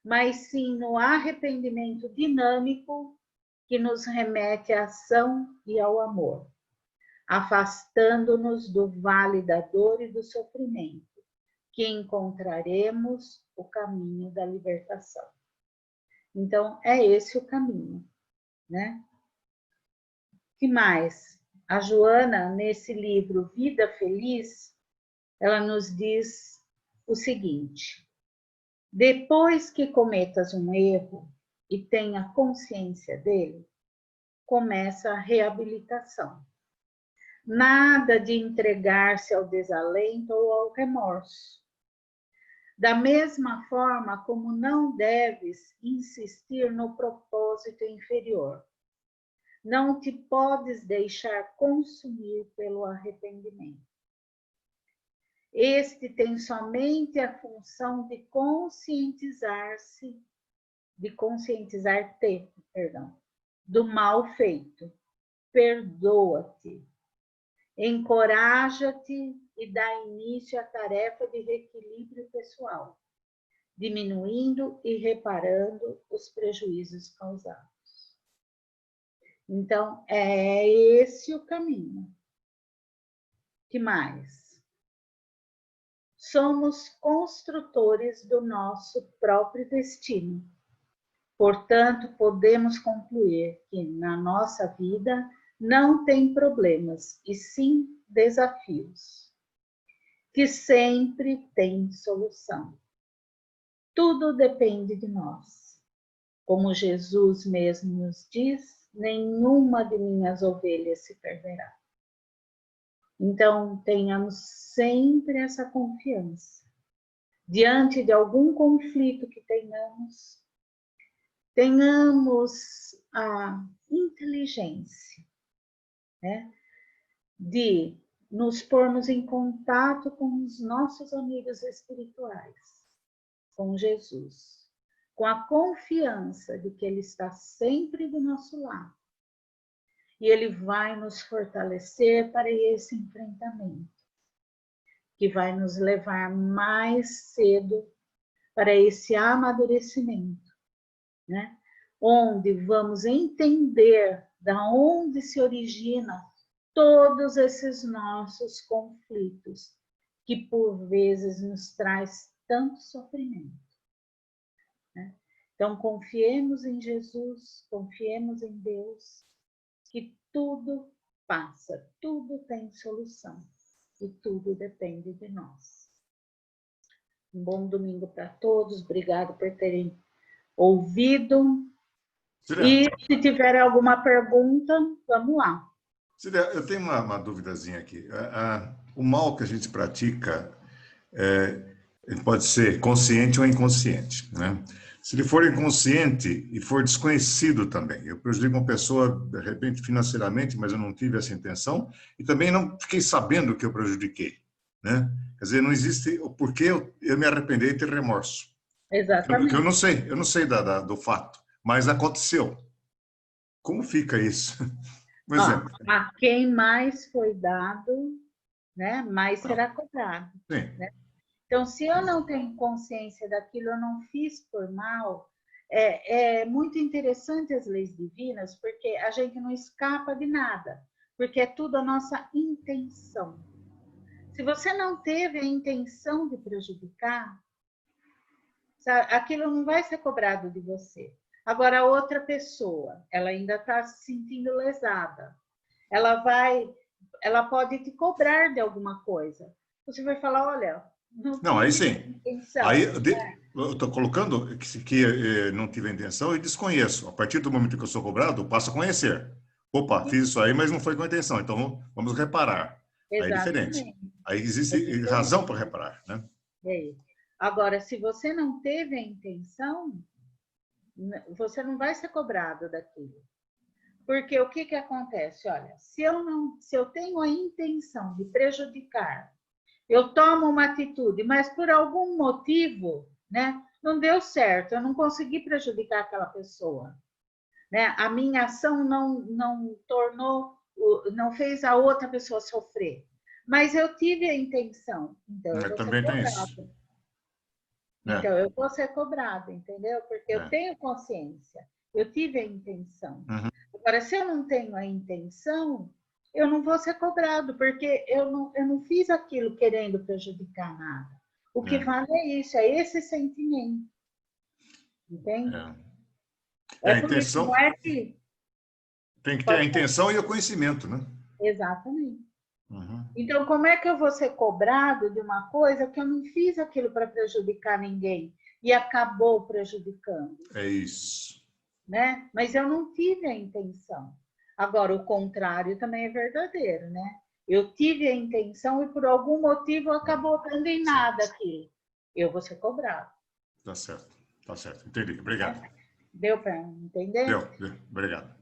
mas sim no arrependimento dinâmico que nos remete à ação e ao amor, afastando-nos do vale da dor e do sofrimento, que encontraremos o caminho da libertação. Então, é esse o caminho, né? Que mais? A Joana, nesse livro Vida Feliz, ela nos diz o seguinte: depois que cometas um erro e tenha consciência dele, começa a reabilitação. Nada de entregar-se ao desalento ou ao remorso. Da mesma forma como não deves insistir no propósito inferior. Não te podes deixar consumir pelo arrependimento. Este tem somente a função de conscientizar-te, do mal feito. Perdoa-te, encoraja-te e dá início à tarefa de reequilíbrio pessoal, diminuindo e reparando os prejuízos causados. Então, é esse o caminho. Que mais? Somos construtores do nosso próprio destino. Portanto, podemos concluir que na nossa vida não tem problemas, e sim desafios, que sempre tem solução. Tudo depende de nós. Como Jesus mesmo nos diz, nenhuma de minhas ovelhas se perderá. Então, tenhamos sempre essa confiança. Diante de algum conflito que tenhamos a inteligência, né, de nos pormos em contato com os nossos amigos espirituais, com Jesus, com a confiança de que Ele está sempre do nosso lado. E Ele vai nos fortalecer para esse enfrentamento, que vai nos levar mais cedo para esse amadurecimento, né? Onde vamos entender da onde se originam todos esses nossos conflitos, que por vezes nos traz tanto sofrimento, né? Então, confiemos em Jesus, confiemos em Deus, que tudo passa, tudo tem solução e tudo depende de nós. Um bom domingo para todos, obrigado por terem ouvido. E se tiver alguma pergunta, vamos lá. Cília, eu tenho uma duvidazinha aqui. O mal que a gente pratica ele pode ser consciente ou inconsciente, né? Se ele for inconsciente e for desconhecido também, eu prejudico uma pessoa, de repente, financeiramente, mas eu não tive essa intenção, e também não fiquei sabendo que eu prejudiquei, né? Quer dizer, não existe o porquê eu me arrepender e ter remorso. Exatamente. Eu não sei do fato, mas aconteceu. Como fica isso? Um exemplo. A quem mais foi dado, né, mais será cobrado. Sim. Né? Então, se eu não tenho consciência daquilo, eu não fiz por mal, é muito interessante as leis divinas, porque a gente não escapa de nada, porque é tudo a nossa intenção. Se você não teve a intenção de prejudicar, sabe, aquilo não vai ser cobrado de você. Agora, a outra pessoa, ela ainda está se sentindo lesada. Ela pode te cobrar de alguma coisa. Você vai falar, olha, não, aí sim. Intenção, aí eu estou colocando que não tive a intenção e desconheço. A partir do momento que eu sou cobrado, eu passo a conhecer. Opa, fiz isso aí, mas não foi com a intenção. Então, vamos reparar. Aí é diferente. Aí existe razão para reparar, né? Agora, se você não teve a intenção, você não vai ser cobrado daquilo. Porque o que acontece? Olha, se eu tenho a intenção de prejudicar, eu tomo uma atitude, mas por algum motivo, né, não deu certo, eu não consegui prejudicar aquela pessoa, né? A minha ação não fez a outra pessoa sofrer, mas eu tive a intenção, então eu vou também ser tem isso. cobrado. Então eu vou ser cobrado, entendeu? Porque eu tenho consciência, eu tive a intenção. Uhum. Agora, se eu não tenho a intenção, eu não vou ser cobrado, porque eu não fiz aquilo querendo prejudicar nada. O que vale é isso, é esse sentimento. Entende? A por isso, intenção, não é que... tem que ter a intenção e o conhecimento, né? Exatamente. Uhum. Então, como é que eu vou ser cobrado de uma coisa que eu não fiz aquilo para prejudicar ninguém e acabou prejudicando? É isso. Né? Mas eu não tive a intenção. Agora, o contrário também é verdadeiro, né? Eu tive a intenção e por algum motivo acabou dando em nada aquilo. Eu vou ser cobrado. Tá certo. Entendi. Obrigado. Deu para entender? Deu. Obrigado.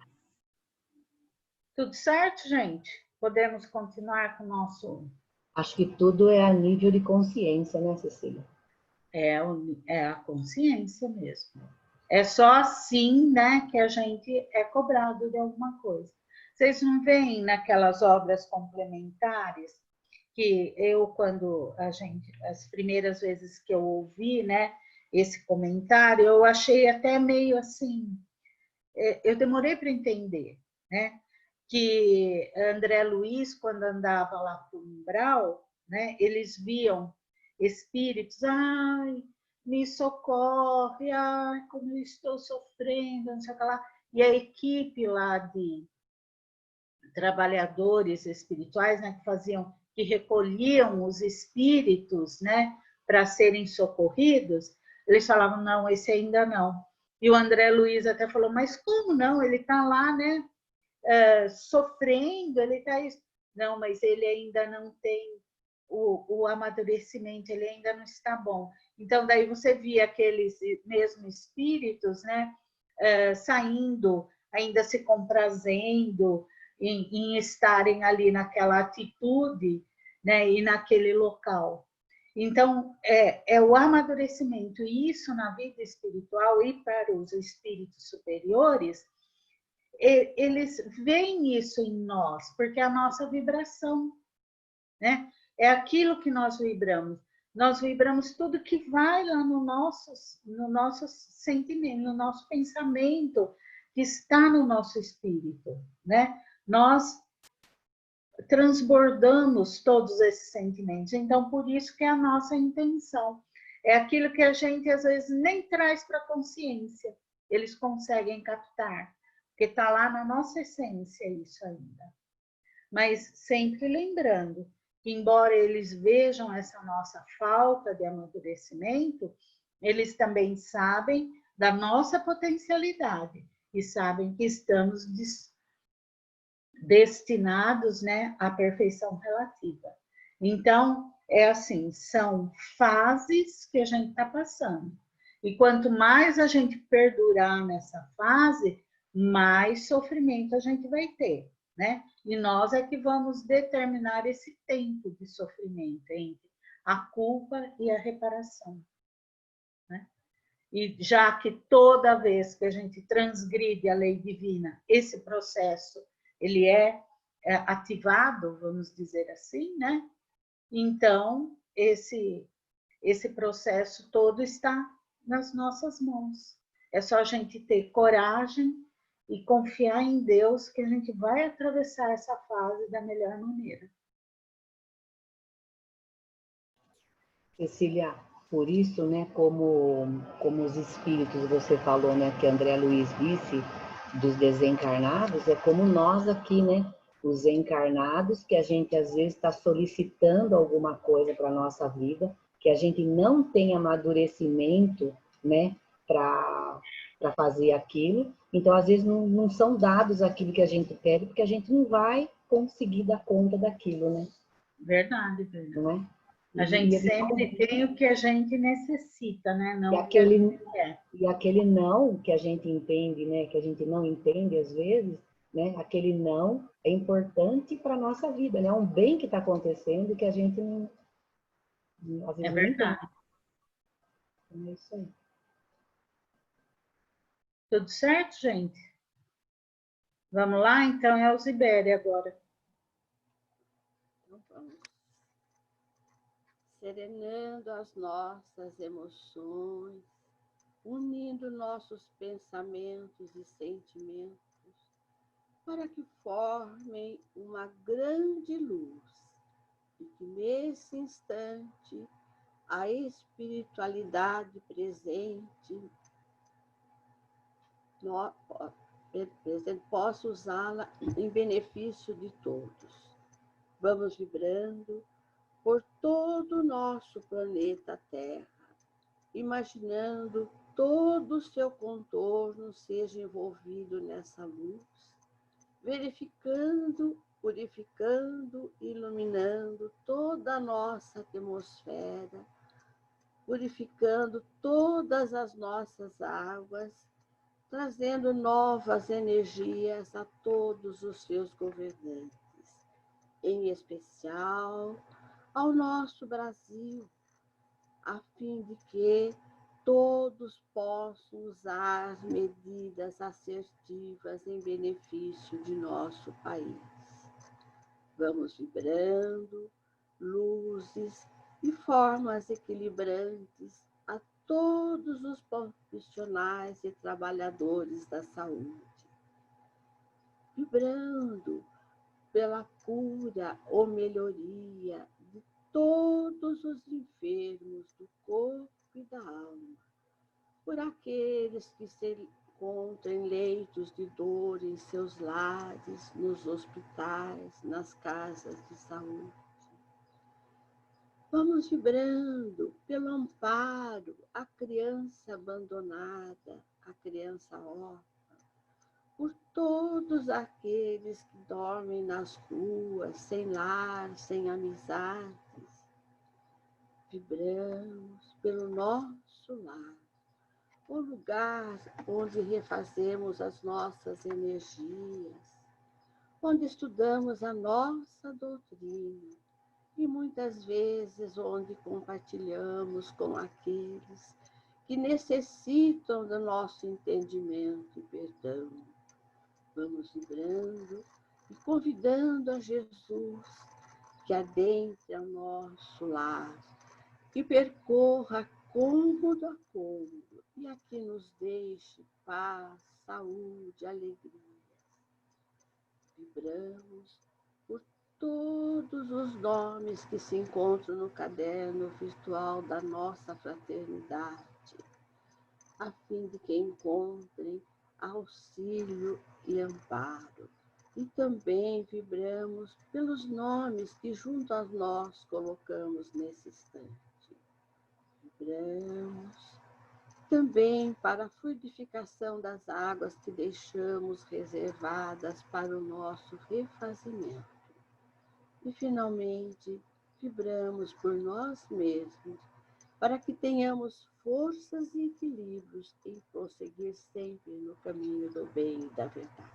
Tudo certo, gente? Podemos continuar com o nosso... Acho que tudo é a nível de consciência, né, Cecília? É a consciência mesmo. É só assim, né, que a gente é cobrado de alguma coisa. Vocês não veem naquelas obras complementares que as primeiras vezes que eu ouvi, né, esse comentário, eu achei até meio assim, eu demorei para entender, né, que André Luiz, quando andava lá para o umbral, né, eles viam espíritos, ai, me socorre, ai, como eu estou sofrendo, não sei o que lá. E a equipe lá de trabalhadores espirituais, né, que recolhiam os espíritos, né, para serem socorridos, eles falavam, não, esse ainda não. E o André Luiz até falou, mas como não? Ele está lá, né, sofrendo, ele está... Não, mas ele ainda não tem o amadurecimento, ele ainda não está bom. Então, daí você via aqueles mesmos espíritos, né, saindo, ainda se comprazendo, em estarem ali naquela atitude, né, e naquele local. Então, é o amadurecimento, e isso na vida espiritual e para os espíritos superiores, eles veem isso em nós, porque é a nossa vibração, né? É aquilo que nós vibramos. Nós vibramos tudo que vai lá no nosso sentimento, no nosso pensamento, que está no nosso espírito, né? Nós transbordamos todos esses sentimentos. Então, por isso que é a nossa intenção. É aquilo que a gente, às vezes, nem traz para a consciência. Eles conseguem captar, porque está lá na nossa essência isso ainda. Mas sempre lembrando que, embora eles vejam essa nossa falta de amadurecimento, eles também sabem da nossa potencialidade e sabem que estamos destinados, né, à perfeição relativa. Então, é assim, são fases que a gente está passando. E quanto mais a gente perdurar nessa fase, mais sofrimento a gente vai ter, né? E nós é que vamos determinar esse tempo de sofrimento entre a culpa e a reparação, né? E já que toda vez que a gente transgride a lei divina, esse processo ele é ativado, vamos dizer assim, né? Então, esse processo todo está nas nossas mãos. É só a gente ter coragem e confiar em Deus que a gente vai atravessar essa fase da melhor maneira. Cecília, por isso, né, como os espíritos, você falou, né, que André Luiz disse, dos desencarnados, é como nós aqui, né, os encarnados, que a gente às vezes está solicitando alguma coisa para a nossa vida, que a gente não tem amadurecimento, né, para fazer aquilo. Então, às vezes, não são dados aquilo que a gente pede, porque a gente não vai conseguir dar conta daquilo, né? Verdade, verdade. Não é? A gente sempre tem o que a gente necessita, né? Não o que a gente quer. E aquele não que a gente entende, né? Que a gente não entende às vezes, né? Aquele não é importante para a nossa vida, né? É um bem que está acontecendo que a gente não, às vezes não entende. É isso aí. Tudo certo, gente? Vamos lá? Então é o Zibéria agora. Então vamos. Serenando as nossas emoções, unindo nossos pensamentos e sentimentos, para que formem uma grande luz e que nesse instante a espiritualidade presente possa usá-la em benefício de todos. Vamos vibrando por todo o nosso planeta Terra, imaginando todo o seu contorno seja envolvido nessa luz, verificando, purificando, iluminando toda a nossa atmosfera, purificando todas as nossas águas, trazendo novas energias a todos os seus governantes, em especial ao nosso Brasil, a fim de que todos possam usar medidas assertivas em benefício de nosso país. Vamos vibrando luzes e formas equilibrantes a todos os profissionais e trabalhadores da saúde, vibrando pela cura ou melhoria de todos os enfermos do corpo e da alma, por aqueles que se encontram em leitos de dor em seus lares, nos hospitais, nas casas de saúde. Vamos vibrando pelo amparo à criança abandonada, à criança órfã, por todos aqueles que dormem nas ruas, sem lar, sem amizades. Vibramos pelo nosso lar, o lugar onde refazemos as nossas energias, onde estudamos a nossa doutrina e muitas vezes onde compartilhamos com aqueles que necessitam do nosso entendimento e perdão. Vamos vibrando e convidando a Jesus que adentre ao nosso lar, que percorra cômodo a cômodo e aqui nos deixe paz, saúde, alegria. Vibramos por todos os nomes que se encontram no caderno virtual da nossa fraternidade, a fim de que encontrem auxílio e amparo. E também vibramos pelos nomes que junto a nós colocamos nesse instante. Vibramos também para a fluidificação das águas que deixamos reservadas para o nosso refazimento. E, finalmente, vibramos por nós mesmos, para que tenhamos forças e equilíbrios em prosseguir sempre no caminho do bem e da verdade.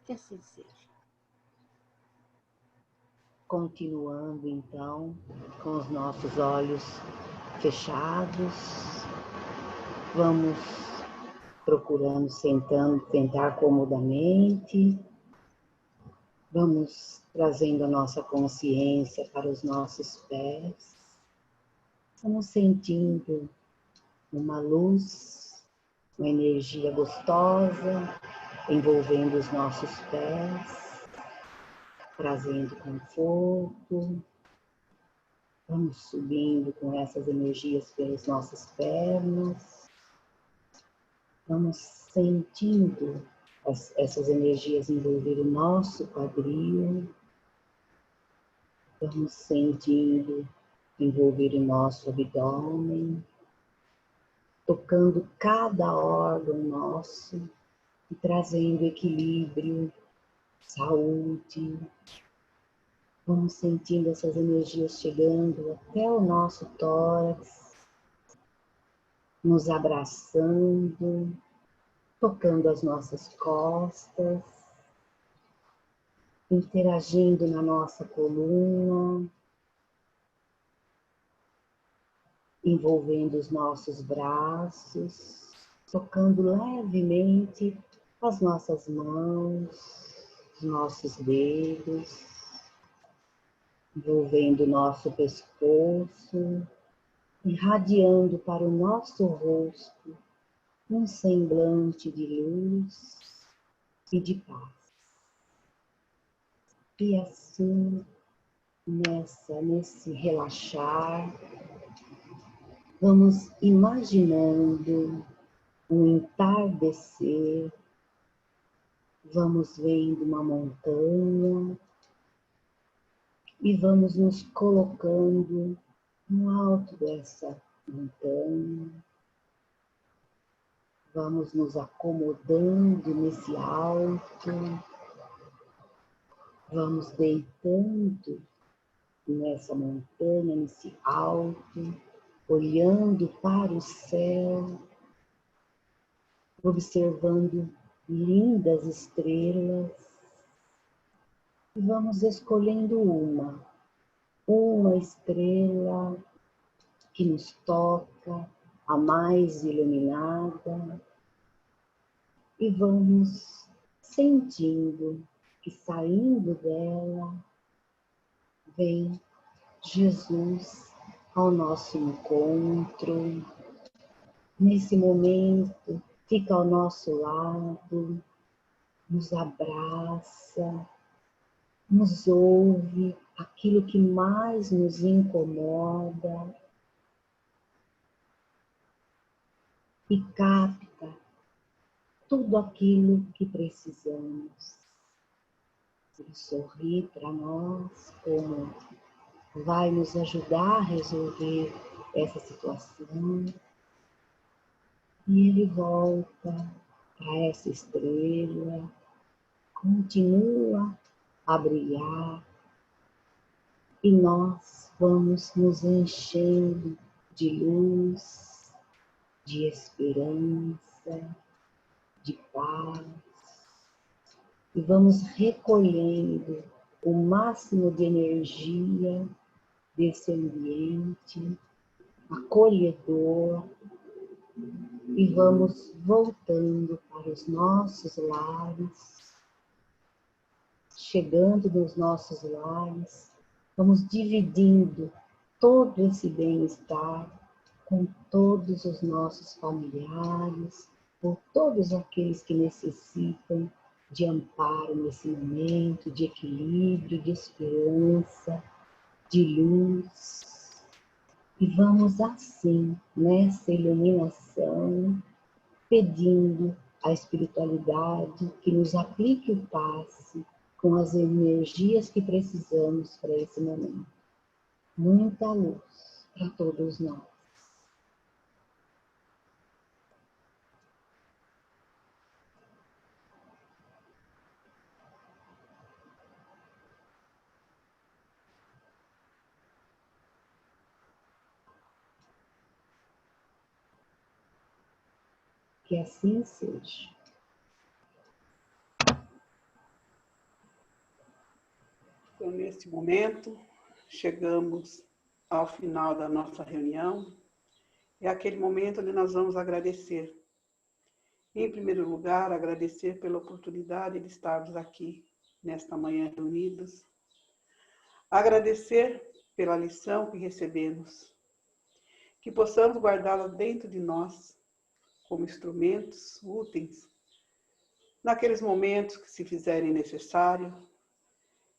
Que assim seja. Continuando, então, com os nossos olhos fechados, vamos procurando sentar comodamente, vamos trazendo a nossa consciência para os nossos pés, vamos sentindo uma luz, uma energia gostosa envolvendo os nossos pés, trazendo conforto. Vamos subindo com essas energias pelas nossas pernas. Vamos sentindo essas energias envolver o nosso quadril. Vamos sentindo envolver o nosso abdômen, tocando cada órgão nosso e trazendo equilíbrio, saúde. Vamos sentindo essas energias chegando até o nosso tórax, nos abraçando, tocando as nossas costas, interagindo na nossa coluna, envolvendo os nossos braços, tocando levemente as nossas mãos, os nossos dedos, envolvendo o nosso pescoço, irradiando para o nosso rosto um semblante de luz e de paz. E assim, nesse relaxar, vamos imaginando um entardecer, vamos vendo uma montanha e vamos nos colocando no alto dessa montanha. Vamos nos acomodando nesse alto, vamos deitando nessa montanha, nesse alto, olhando para o céu, observando lindas estrelas, e vamos escolhendo uma estrela que nos toca, a mais iluminada, e vamos sentindo que saindo dela vem Jesus ao nosso encontro. Nesse momento, fica ao nosso lado, nos abraça, nos ouve aquilo que mais nos incomoda e capta tudo aquilo que precisamos. Ele sorri para nós como vai nos ajudar a resolver essa situação. E ele volta para essa estrela, continua a brilhar e nós vamos nos enchendo de luz, de esperança, de paz. e vamos recolhendo o máximo de energia desse ambiente acolhedor e vamos voltando para os nossos lares, chegando nos nossos lares, vamos dividindo todo esse bem-estar com todos os nossos familiares, por todos aqueles que necessitam de amparo nesse momento, de equilíbrio, de esperança, de luz. E vamos assim, nessa iluminação, pedindo à espiritualidade que nos aplique o passe com as energias que precisamos para esse momento. Muita luz para todos nós. Que assim seja. Então, neste momento, chegamos ao final da nossa reunião. É aquele momento onde nós vamos agradecer. Em primeiro lugar, agradecer pela oportunidade de estarmos aqui nesta manhã reunidos. Agradecer pela lição que recebemos. Que possamos guardá-la dentro de nós, como instrumentos úteis, naqueles momentos que se fizerem necessário,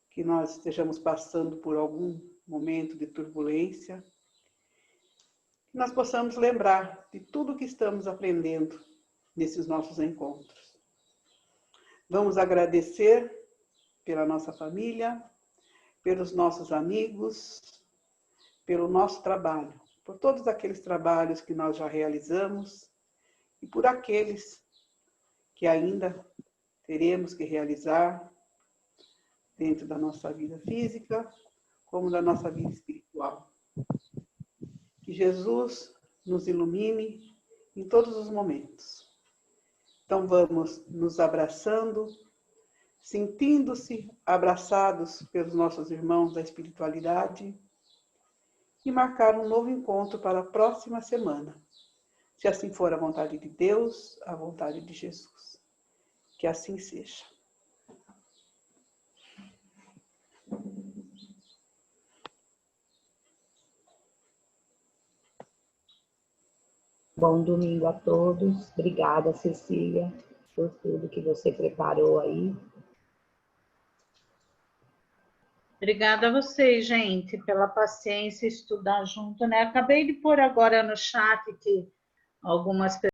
que nós estejamos passando por algum momento de turbulência, que nós possamos lembrar de tudo que estamos aprendendo nesses nossos encontros. Vamos agradecer pela nossa família, pelos nossos amigos, pelo nosso trabalho, por todos aqueles trabalhos que nós já realizamos e por aqueles que ainda teremos que realizar dentro da nossa vida física, como da nossa vida espiritual. Que Jesus nos ilumine em todos os momentos. Então vamos nos abraçando, sentindo-se abraçados pelos nossos irmãos da espiritualidade e marcar um novo encontro para a próxima semana. Se assim for a vontade de Deus, a vontade de Jesus. Que assim seja. Bom domingo a todos. Obrigada, Cecília, por tudo que você preparou aí. Obrigada a vocês, gente, pela paciência, estudar junto, né? Acabei de pôr agora no chat que algumas pessoas